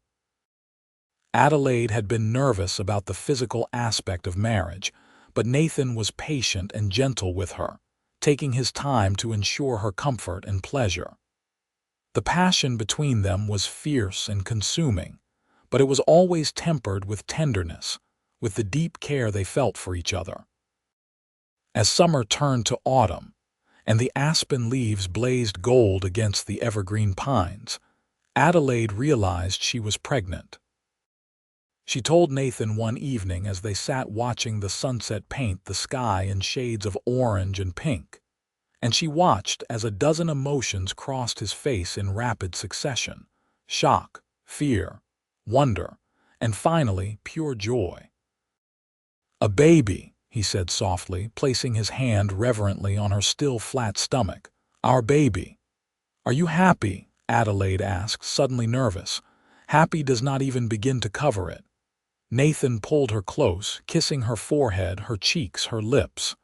Speaker 1: Adelaide had been nervous about the physical aspect of marriage, but Nathan was patient and gentle with her, taking his time to ensure her comfort and pleasure. The passion between them was fierce and consuming, but it was always tempered with tenderness, with the deep care they felt for each other. As summer turned to autumn, and the aspen leaves blazed gold against the evergreen pines, Adelaide realized she was pregnant. She told Nathan one evening as they sat watching the sunset paint the sky in shades of orange and pink, and she watched as a dozen emotions crossed his face in rapid succession: shock, fear, wonder, and finally pure joy. "A baby," he said softly, placing his hand reverently on her still flat stomach. "Our baby." "Are you happy?" Adelaide asked, suddenly nervous. Happy does not even begin to cover it. Nathan pulled her close, kissing her forehead, her cheeks, her lips.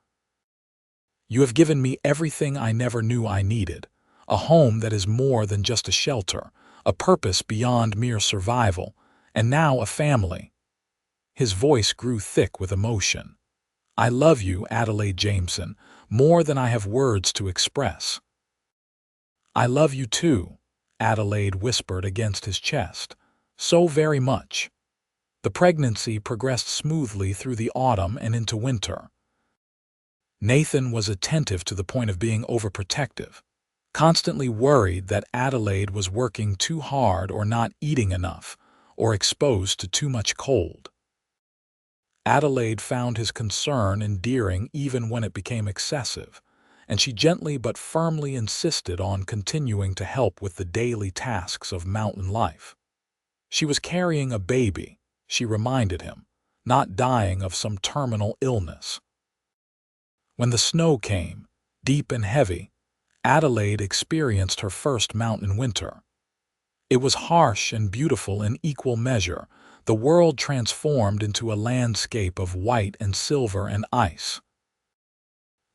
Speaker 1: "You have given me everything I never knew I needed, a home that is more than just a shelter, a purpose beyond mere survival, and now a family." His voice grew thick with emotion. "I love you, Adelaide Jameson, more than I have words to express." "I love you too," Adelaide whispered against his chest. "So very much." The pregnancy progressed smoothly through the autumn and into winter. Nathan was attentive to the point of being overprotective, constantly worried that Adelaide was working too hard or not eating enough, or exposed to too much cold. Adelaide found his concern endearing even when it became excessive, and she gently but firmly insisted on continuing to help with the daily tasks of mountain life. She was carrying a baby, she reminded him, not dying of some terminal illness. When the snow came, deep and heavy, Adelaide experienced her first mountain winter. It was harsh and beautiful in equal measure, the world transformed into a landscape of white and silver and ice.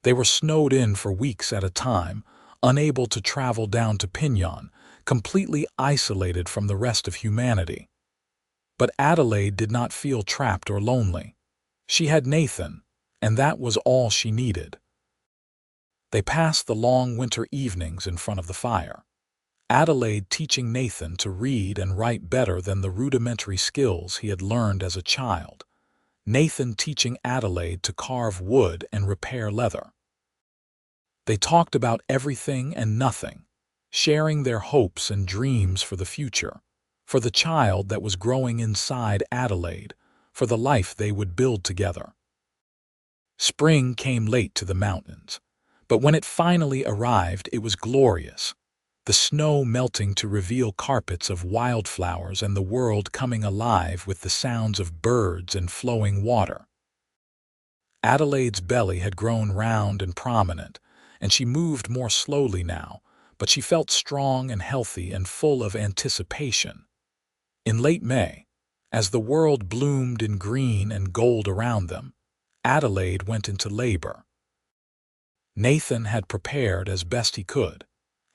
Speaker 1: They were snowed in for weeks at a time, unable to travel down to Pinan, completely isolated from the rest of humanity. But Adelaide did not feel trapped or lonely. She had Nathan, and that was all she needed. They passed the long winter evenings in front of the fire, Adelaide teaching Nathan to read and write better than the rudimentary skills he had learned as a child, Nathan teaching Adelaide to carve wood and repair leather. They talked about everything and nothing, sharing their hopes and dreams for the future, for the child that was growing inside Adelaide, for the life they would build together. Spring came late to the mountains, but when it finally arrived, it was glorious. The snow melting to reveal carpets of wildflowers and the world coming alive with the sounds of birds and flowing water. Adelaide's belly had grown round and prominent, and she moved more slowly now, but she felt strong and healthy and full of anticipation. In late May, as the world bloomed in green and gold around them, Adelaide went into labor. Nathan had prepared as best he could,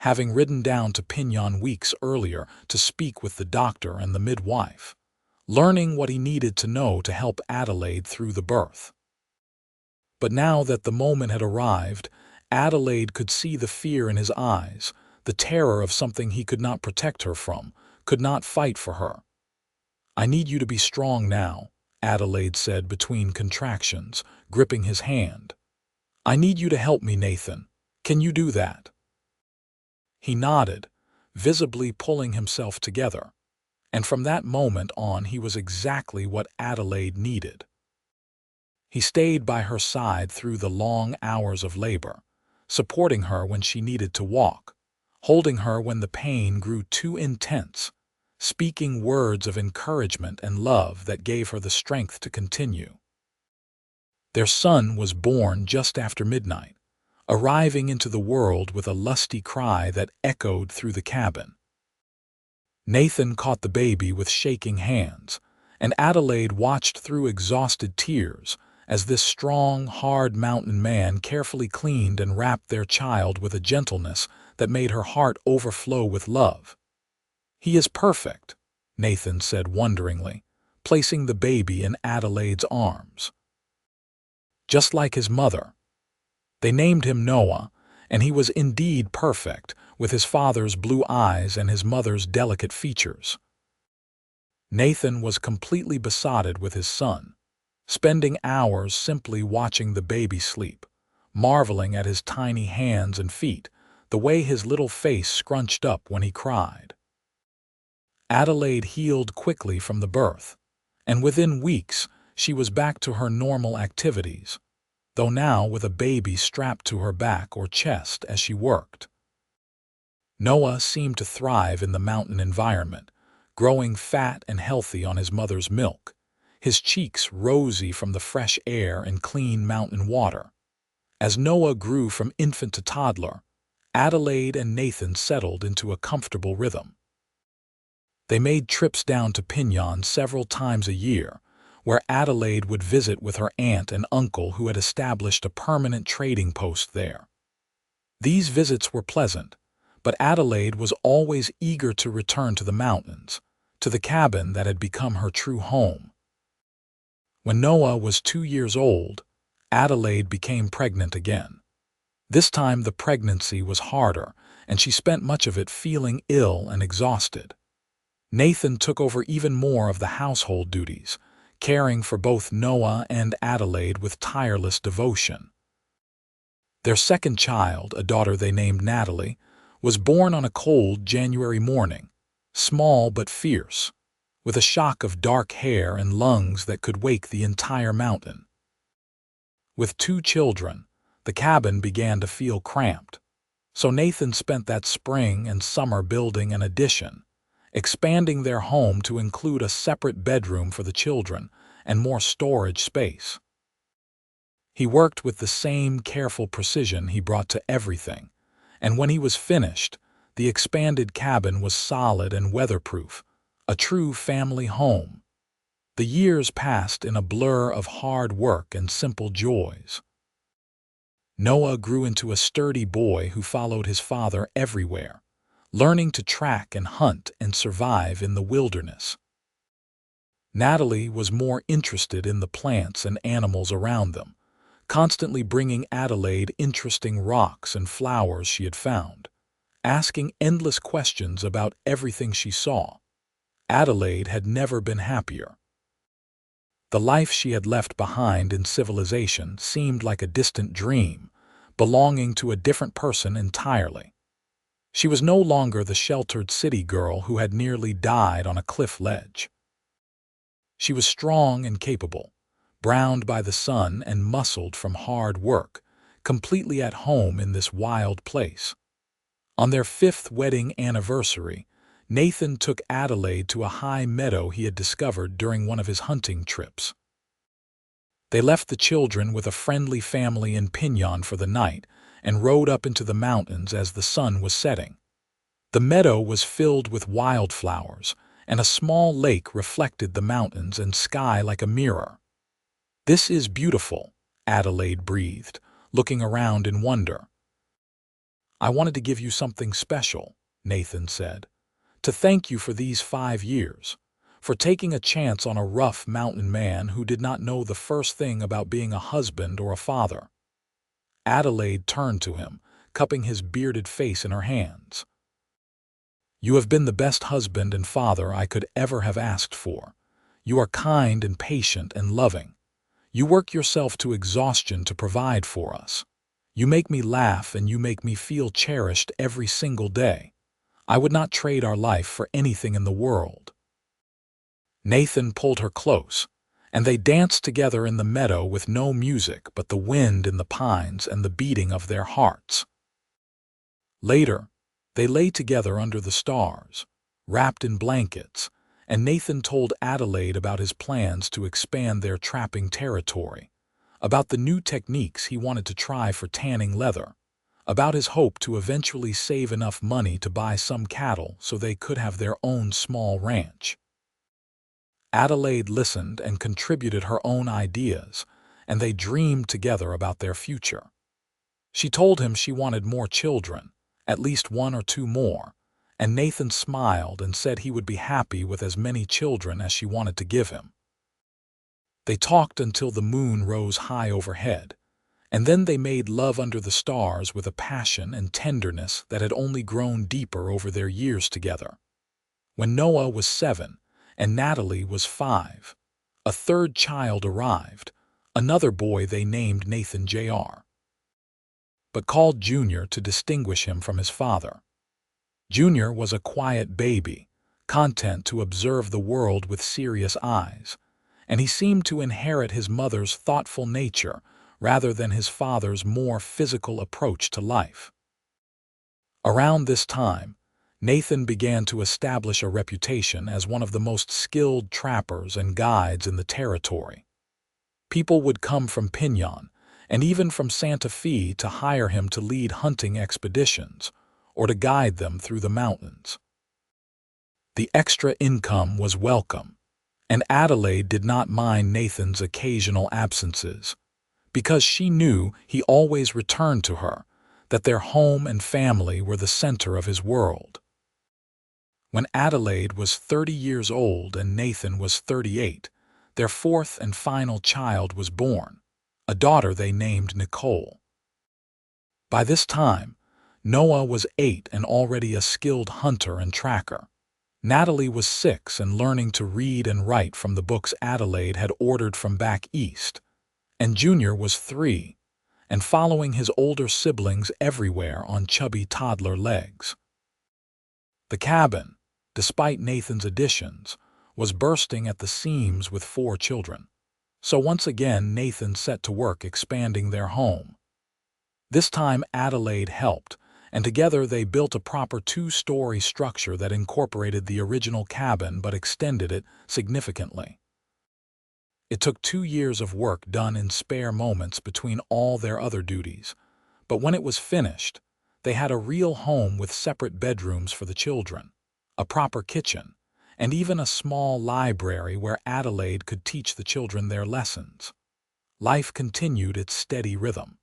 Speaker 1: having ridden down to Pinan weeks earlier to speak with the doctor and the midwife, learning what he needed to know to help Adelaide through the birth. But now that the moment had arrived, Adelaide could see the fear in his eyes, the terror of something he could not protect her from, could not fight for her. "I need you to be strong now," Adelaide said between contractions, gripping his hand. "I need you to help me, Nathan. Can you do that?" He nodded, visibly pulling himself together, and from that moment on he was exactly what Adelaide needed. He stayed by her side through the long hours of labor, supporting her when she needed to walk, holding her when the pain grew too intense, speaking words of encouragement and love that gave her the strength to continue. Their son was born just after midnight, arriving into the world with a lusty cry that echoed through the cabin. Nathan caught the baby with shaking hands, and Adelaide watched through exhausted tears as this strong, hard mountain man carefully cleaned and wrapped their child with a gentleness that made her heart overflow with love. "He is perfect," Nathan said wonderingly, placing the baby in Adelaide's arms. "Just like his mother." They named him Noah, and he was indeed perfect, with his father's blue eyes and his mother's delicate features. Nathan was completely besotted with his son, spending hours simply watching the baby sleep, marveling at his tiny hands and feet, the way his little face scrunched up when he cried. Adelaide healed quickly from the birth, and within weeks she was back to her normal activities, though now with a baby strapped to her back or chest as she worked. Noah seemed to thrive in the mountain environment, growing fat and healthy on his mother's milk, his cheeks rosy from the fresh air and clean mountain water. As Noah grew from infant to toddler, Adelaide and Nathan settled into a comfortable rhythm. They made trips down to Pinan several times a year, where Adelaide would visit with her aunt and uncle who had established a permanent trading post there. These visits were pleasant, but Adelaide was always eager to return to the mountains, to the cabin that had become her true home. When Noah was 2 years old, Adelaide became pregnant again. This time the pregnancy was harder, and she spent much of it feeling ill and exhausted. Nathan took over even more of the household duties, caring for both Noah and Adelaide with tireless devotion. Their second child, a daughter they named Natalie, was born on a cold January morning, small but fierce, with a shock of dark hair and lungs that could wake the entire mountain. With 2 children, the cabin began to feel cramped, so Nathan spent that spring and summer building an addition, expanding their home to include a separate bedroom for the children and more storage space. He worked with the same careful precision he brought to everything, and when he was finished, the expanded cabin was solid and weatherproof, a true family home. The years passed in a blur of hard work and simple joys. Noah grew into a sturdy boy who followed his father everywhere, learning to track and hunt and survive in the wilderness. Natalie was more interested in the plants and animals around them, constantly bringing Adelaide interesting rocks and flowers she had found, asking endless questions about everything she saw. Adelaide had never been happier. The life she had left behind in civilization seemed like a distant dream, belonging to a different person entirely. She was no longer the sheltered city girl who had nearly died on a cliff ledge. She was strong and capable, browned by the sun and muscled from hard work, completely at home in this wild place. On their 5th wedding anniversary, Nathan took Adelaide to a high meadow he had discovered during one of his hunting trips. They left the children with a friendly family in Pinan for the night and rode up into the mountains as the sun was setting. The meadow was filled with wildflowers, and a small lake reflected the mountains and sky like a mirror. "This is beautiful," Adelaide breathed, looking around in wonder. "I wanted to give you something special," Nathan said, "to thank you for these 5 years, for taking a chance on a rough mountain man who did not know the first thing about being a husband or a father." Adelaide turned to him, cupping his bearded face in her hands. "You have been the best husband and father I could ever have asked for. You are kind and patient and loving. You work yourself to exhaustion to provide for us. You make me laugh and you make me feel cherished every single day. I would not trade our life for anything in the world." Nathan pulled her close, and they danced together in the meadow with no music but the wind in the pines and the beating of their hearts. Later, they lay together under the stars, wrapped in blankets, and Nathan told Adelaide about his plans to expand their trapping territory, about the new techniques he wanted to try for tanning leather, about his hope to eventually save enough money to buy some cattle so they could have their own small ranch. Adelaide listened and contributed her own ideas, and they dreamed together about their future. She told him she wanted more children, at least one or two more, and Nathan smiled and said he would be happy with as many children as she wanted to give him. They talked until the moon rose high overhead, and then they made love under the stars with a passion and tenderness that had only grown deeper over their years together. When Noah was 7 and Natalie was 5, a third child arrived, another boy they named Nathan Jr., but called Junior to distinguish him from his father. Junior was a quiet baby, content to observe the world with serious eyes, and he seemed to inherit his mother's thoughtful nature rather than his father's more physical approach to life. Around this time, Nathan began to establish a reputation as one of the most skilled trappers and guides in the territory. People would come from Pinan and even from Santa Fe to hire him to lead hunting expeditions or to guide them through the mountains. The extra income was welcome, and Adelaide did not mind Nathan's occasional absences, because she knew he always returned to her, that their home and family were the center of his world. When Adelaide was 30 years old and Nathan was 38, their fourth and final child was born, a daughter they named Nicole. By this time, Noah was 8 and already a skilled hunter and tracker. Natalie was 6 and learning to read and write from the books Adelaide had ordered from back east, and Junior was 3 and following his older siblings everywhere on chubby toddler legs. The cabin, despite Nathan's additions, was bursting at the seams with 4 children. So once again Nathan set to work expanding their home. This time Adelaide helped, and together they built a proper 2-story structure that incorporated the original cabin but extended it significantly. It took 2 years of work done in spare moments between all their other duties, but when it was finished, they had a real home with separate bedrooms for the children, a proper kitchen, and even a small library where Adelaide could teach the children their lessons. Life continued its steady rhythm.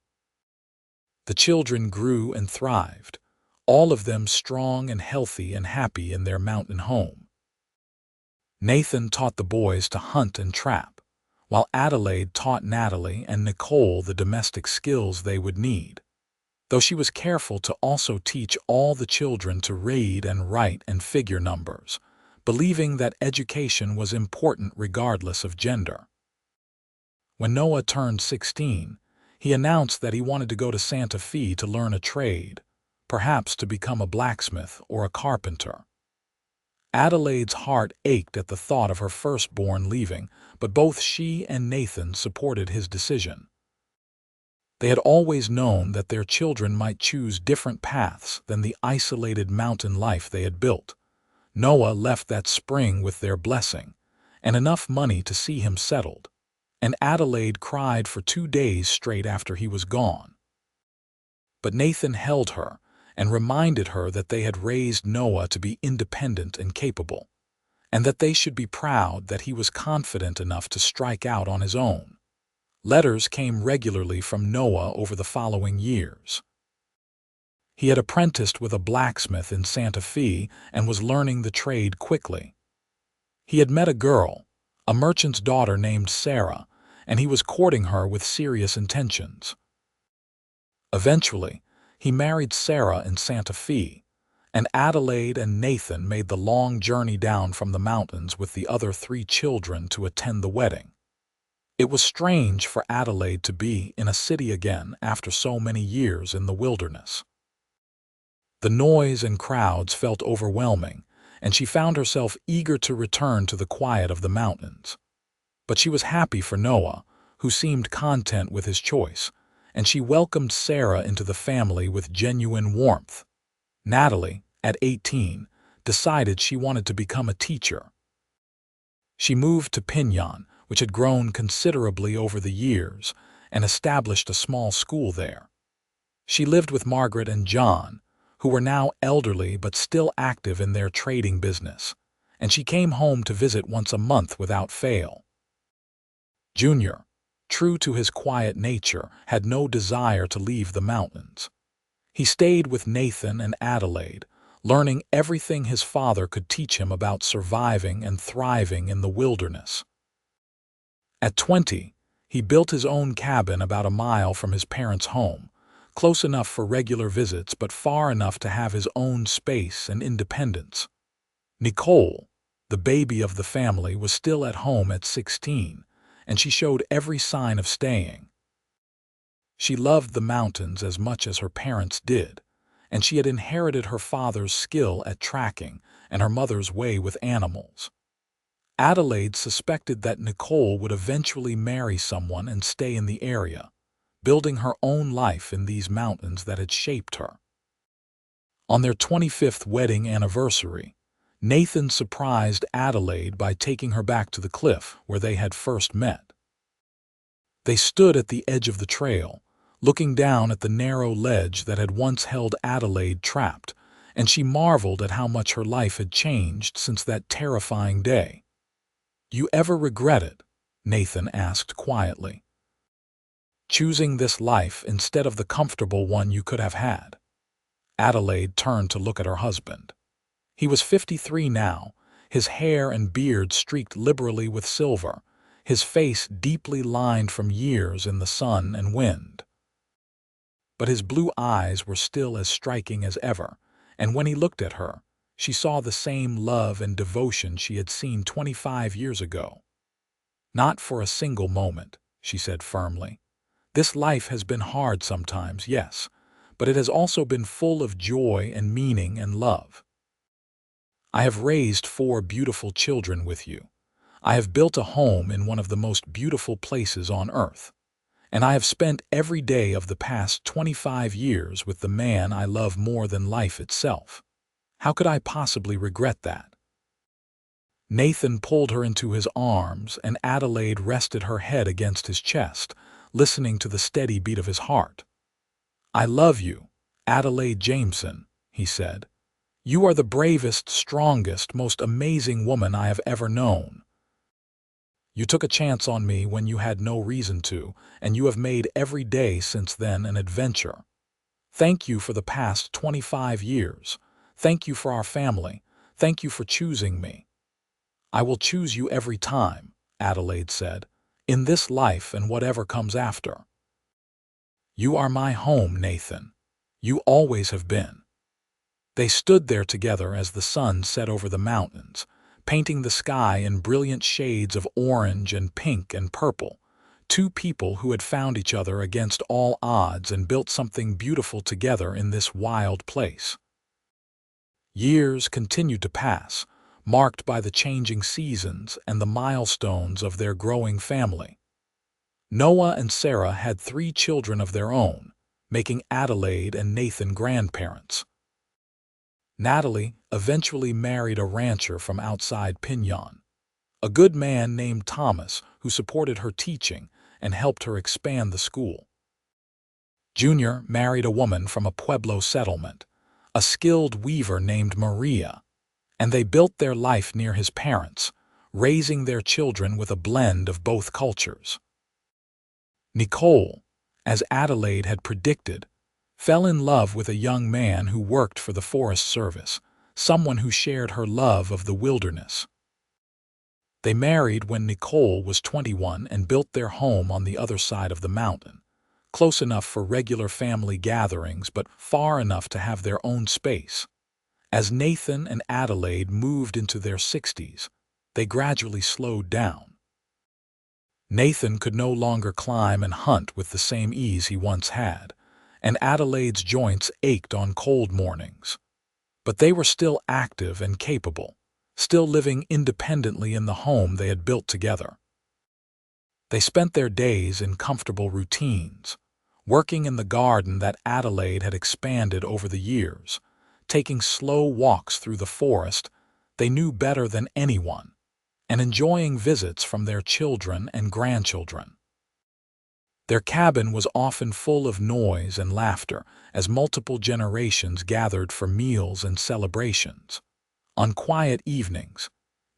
Speaker 1: The children grew and thrived, all of them strong and healthy and happy in their mountain home. Nathan taught the boys to hunt and trap, while Adelaide taught Natalie and Nicole the domestic skills they would need, though she was careful to also teach all the children to read and write and figure numbers, believing that education was important regardless of gender. When Noah turned 16, he announced that he wanted to go to Santa Fe to learn a trade, perhaps to become a blacksmith or a carpenter. Adelaide's heart ached at the thought of her firstborn leaving, but both she and Nathan supported his decision. They had always known that their children might choose different paths than the isolated mountain life they had built. Noah left that spring with their blessing, and enough money to see him settled, and Adelaide cried for 2 days straight after he was gone. But Nathan held her and reminded her that they had raised Noah to be independent and capable, and that they should be proud that he was confident enough to strike out on his own. Letters came regularly from Noah over the following years. He had apprenticed with a blacksmith in Santa Fe and was learning the trade quickly. He had met a girl, a merchant's daughter named Sarah, and he was courting her with serious intentions. Eventually, he married Sarah in Santa Fe, and Adelaide and Nathan made the long journey down from the mountains with the other 3 children to attend the wedding. It was strange for Adelaide to be in a city again after so many years in the wilderness. The noise and crowds felt overwhelming, and she found herself eager to return to the quiet of the mountains. But she was happy for Noah, who seemed content with his choice, and she welcomed Sarah into the family with genuine warmth. Natalie, at 18, decided she wanted to become a teacher. She moved to Pinan, which had grown considerably over the years, and established a small school there. She lived with Margaret and John, who were now elderly but still active in their trading business, and she came home to visit once a month without fail. Junior, true to his quiet nature, had no desire to leave the mountains. He stayed with Nathan and Adelaide, learning everything his father could teach him about surviving and thriving in the wilderness. At 20, he built his own cabin about a mile from his parents' home, close enough for regular visits but far enough to have his own space and independence. Nicole, the baby of the family, was still at home at 16, and she showed every sign of staying. She loved the mountains as much as her parents did, and she had inherited her father's skill at tracking and her mother's way with animals. Adelaide suspected that Nicole would eventually marry someone and stay in the area, building her own life in these mountains that had shaped her. On their 25th wedding anniversary, Nathan surprised Adelaide by taking her back to the cliff where they had first met. They stood at the edge of the trail, looking down at the narrow ledge that had once held Adelaide trapped, and she marveled at how much her life had changed since that terrifying day. "You ever regret it?" Nathan asked quietly. "Choosing this life instead of the comfortable one you could have had?" Adelaide turned to look at her husband. He was 53 now, his hair and beard streaked liberally with silver, his face deeply lined from years in the sun and wind. But his blue eyes were still as striking as ever, and when he looked at her, she saw the same love and devotion she had seen 25 years ago. "Not for a single moment," she said firmly. "This life has been hard sometimes, yes, but it has also been full of joy and meaning and love. I have raised 4 beautiful children with you. I have built a home in one of the most beautiful places on earth. And I have spent every day of the past 25 years with the man I love more than life itself. How could I possibly regret that?" Nathan pulled her into his arms, and Adelaide rested her head against his chest, listening to the steady beat of his heart. "I love you, Adelaide Jameson," he said. "You are the bravest, strongest, most amazing woman I have ever known. You took a chance on me when you had no reason to, and you have made every day since then an adventure. Thank you for the past 25 years. Thank you for our family. Thank you for choosing me." "I will choose you every time," Adelaide said, "in this life and whatever comes after. You are my home, Nathan. You always have been." They stood there together as the sun set over the mountains, painting the sky in brilliant shades of orange and pink and purple, 2 people who had found each other against all odds and built something beautiful together in this wild place. Years continued to pass, marked by the changing seasons and the milestones of their growing family. Noah and Sarah had 3 children of their own, making Adelaide and Nathan grandparents. Natalie eventually married a rancher from outside Pinan, a good man named Thomas who supported her teaching and helped her expand the school. Junior married a woman from a Pueblo settlement, a skilled weaver named Maria, and they built their life near his parents, raising their children with a blend of both cultures. Nicole, as Adelaide had predicted, fell in love with a young man who worked for the Forest Service, someone who shared her love of the wilderness. They married when Nicole was 21 and built their home on the other side of the mountain, close enough for regular family gatherings but far enough to have their own space. As Nathan and Adelaide moved into their 60s, they gradually slowed down. Nathan could no longer climb and hunt with the same ease he once had, and Adelaide's joints ached on cold mornings. But they were still active and capable, still living independently in the home they had built together. They spent their days in comfortable routines, working in the garden that Adelaide had expanded over the years, taking slow walks through the forest they knew better than anyone, and enjoying visits from their children and grandchildren. Their cabin was often full of noise and laughter as multiple generations gathered for meals and celebrations. On quiet evenings,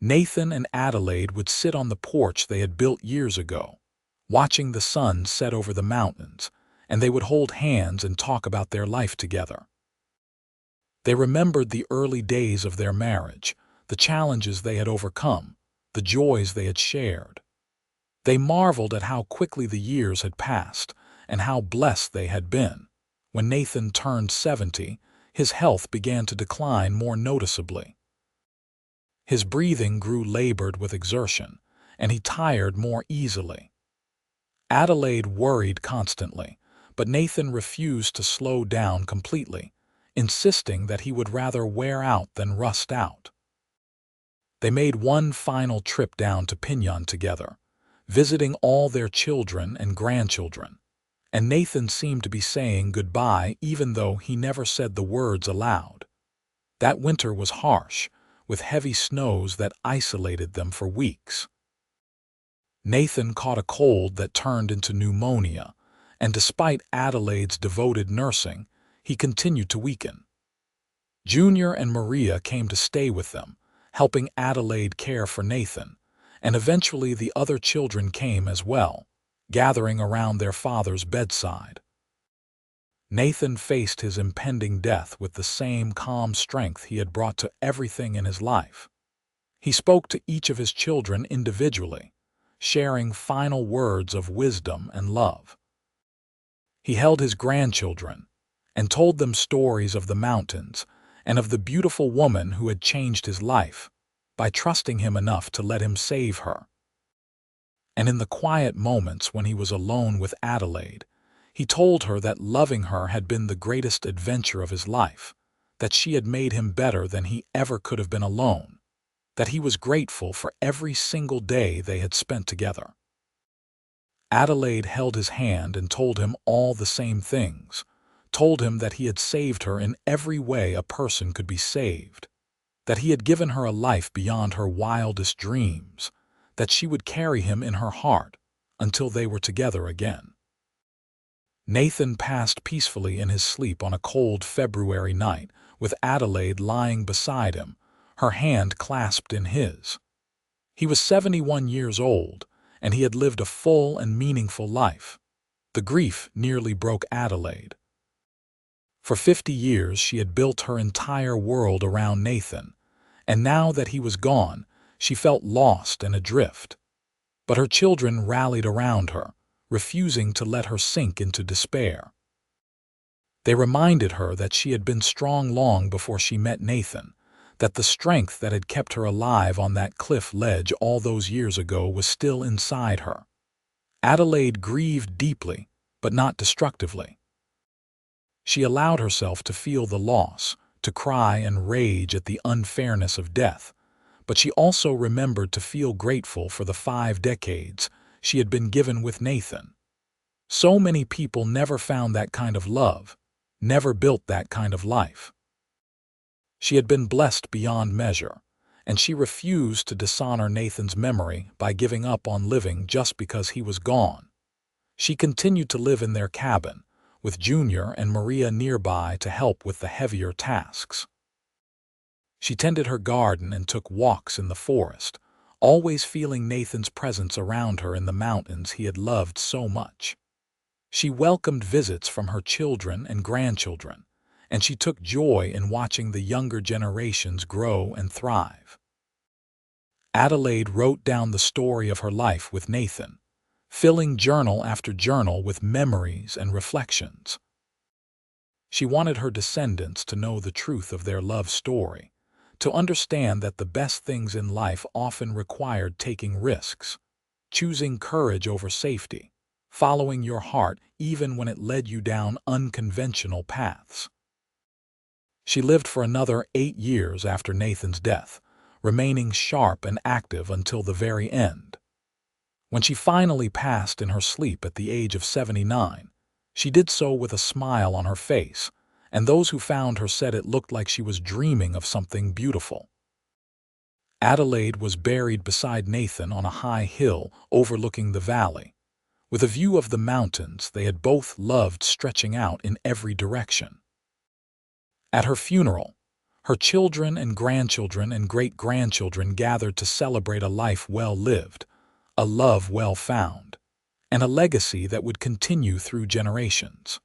Speaker 1: Nathan and Adelaide would sit on the porch they had built years ago, watching the sun set over the mountains, and they would hold hands and talk about their life together. They remembered the early days of their marriage, the challenges they had overcome, the joys they had shared. They marveled at how quickly the years had passed and how blessed they had been. When Nathan turned 70, his health began to decline more noticeably. His breathing grew labored with exertion, and he tired more easily. Adelaide worried constantly, but Nathan refused to slow down completely, insisting that he would rather wear out than rust out. They made one final trip down to Pinan together, visiting all their children and grandchildren, and Nathan seemed to be saying goodbye even though he never said the words aloud. That winter was harsh, with heavy snows that isolated them for weeks. Nathan caught a cold that turned into pneumonia, and despite Adelaide's devoted nursing, he continued to weaken. Junior and Maria came to stay with them, helping Adelaide care for Nathan, and eventually the other children came as well, gathering around their father's bedside. Nathan faced his impending death with the same calm strength he had brought to everything in his life. He spoke to each of his children individually, sharing final words of wisdom and love. He held his grandchildren and told them stories of the mountains and of the beautiful woman who had changed his life by trusting him enough to let him save her. And in the quiet moments when he was alone with Adelaide, he told her that loving her had been the greatest adventure of his life, that she had made him better than he ever could have been alone, that he was grateful for every single day they had spent together. Adelaide held his hand and told him all the same things, told him that he had saved her in every way a person could be saved, that he had given her a life beyond her wildest dreams, that she would carry him in her heart until they were together again. Nathan passed peacefully in his sleep on a cold February night, with Adelaide lying beside him, her hand clasped in his. He was 71 years old, and he had lived a full and meaningful life. The grief nearly broke Adelaide. For 50 years she had built her entire world around Nathan, and now that he was gone, she felt lost and adrift. But her children rallied around her, refusing to let her sink into despair. They reminded her that she had been strong long before she met Nathan, that the strength that had kept her alive on that cliff ledge all those years ago was still inside her. Adelaide grieved deeply, but not destructively. She allowed herself to feel the loss, to cry and rage at the unfairness of death, but she also remembered to feel grateful for the 5 decades she had been given with Nathan. So many people never found that kind of love, never built that kind of life. She had been blessed beyond measure, and she refused to dishonor Nathan's memory by giving up on living just because he was gone. She continued to live in their cabin, with Junior and Maria nearby to help with the heavier tasks. She tended her garden and took walks in the forest, always feeling Nathan's presence around her in the mountains he had loved so much. She welcomed visits from her children and grandchildren, and she took joy in watching the younger generations grow and thrive. Adelaide wrote down the story of her life with Nathan, filling journal after journal with memories and reflections. She wanted her descendants to know the truth of their love story, to understand that the best things in life often required taking risks, choosing courage over safety, following your heart even when it led you down unconventional paths. She lived for another 8 years after Nathan's death, remaining sharp and active until the very end. When she finally passed in her sleep at the age of 79, she did so with a smile on her face, and those who found her said it looked like she was dreaming of something beautiful. Adelaide was buried beside Nathan on a high hill overlooking the valley, with a view of the mountains they had both loved stretching out in every direction. At her funeral, her children and grandchildren and great-grandchildren gathered to celebrate a life well lived, a love well found, and a legacy that would continue through generations.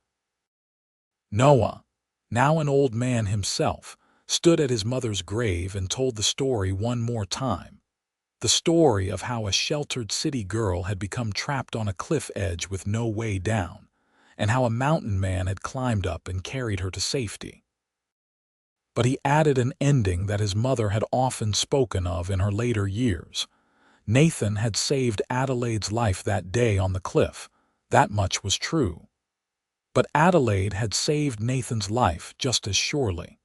Speaker 1: Noah, now an old man himself, stood at his mother's grave and told the story one more time. The story of how a sheltered city girl had become trapped on a cliff edge with no way down, and how a mountain man had climbed up and carried her to safety. But he added an ending that his mother had often spoken of in her later years. Nathan had saved Adelaide's life that day on the cliff. That much was true. But Adelaide had saved Nathan's life just as surely.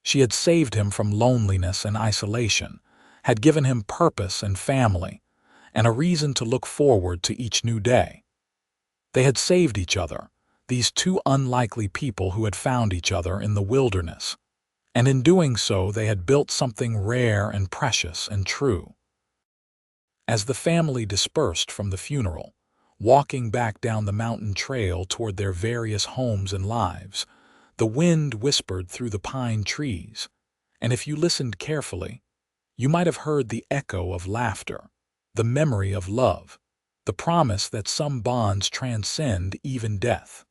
Speaker 1: She had saved him from loneliness and isolation, had given him purpose and family, and a reason to look forward to each new day. They had saved each other, these two unlikely people who had found each other in the wilderness, and in doing so they had built something rare and precious and true. As the family dispersed from the funeral, walking back down the mountain trail toward their various homes and lives, the wind whispered through the pine trees, and if you listened carefully, you might have heard the echo of laughter, the memory of love, the promise that some bonds transcend even death.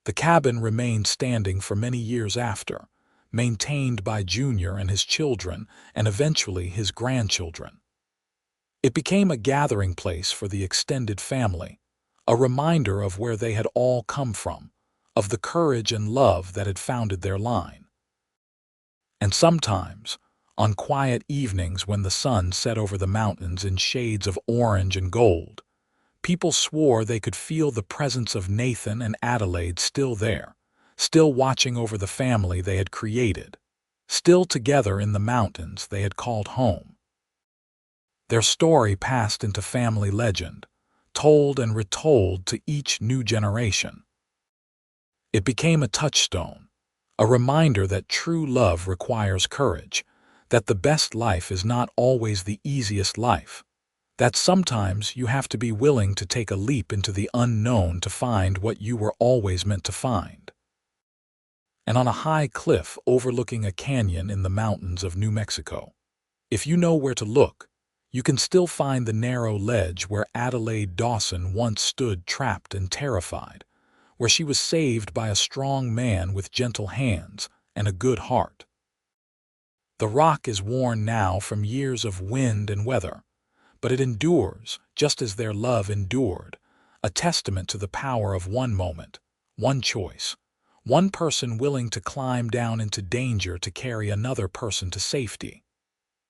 Speaker 1: The cabin remained standing for many years after, maintained by Junior and his children and eventually his grandchildren. It became a gathering place for the extended family, a reminder of where they had all come from, of the courage and love that had founded their line. And sometimes, on quiet evenings when the sun set over the mountains in shades of orange and gold, people swore they could feel the presence of Nathan and Adelaide still there, still watching over the family they had created, still together in the mountains they had called home. Their story passed into family legend, told and retold to each new generation. It became a touchstone, a reminder that true love requires courage, that the best life is not always the easiest life, that sometimes you have to be willing to take a leap into the unknown to find what you were always meant to find. And on a high cliff overlooking a canyon in the mountains of New Mexico, if you know where to look, you can still find the narrow ledge where Adelaide Dawson once stood trapped and terrified, where she was saved by a strong man with gentle hands and a good heart. The rock is worn now from years of wind and weather, but it endures just as their love endured, a testament to the power of one moment, one choice, one person willing to climb down into danger to carry another person to safety.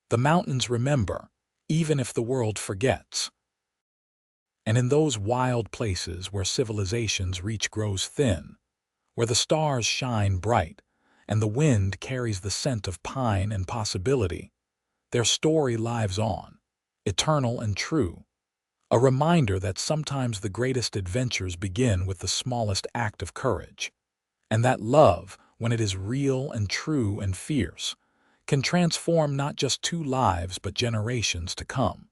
Speaker 1: The mountains remember, even if the world forgets. And in those wild places where civilization's reach grows thin, where the stars shine bright and the wind carries the scent of pine and possibility, their story lives on, eternal and true, a reminder that sometimes the greatest adventures begin with the smallest act of courage, and that love, when it is real and true and fierce, can transform not just two lives but generations to come.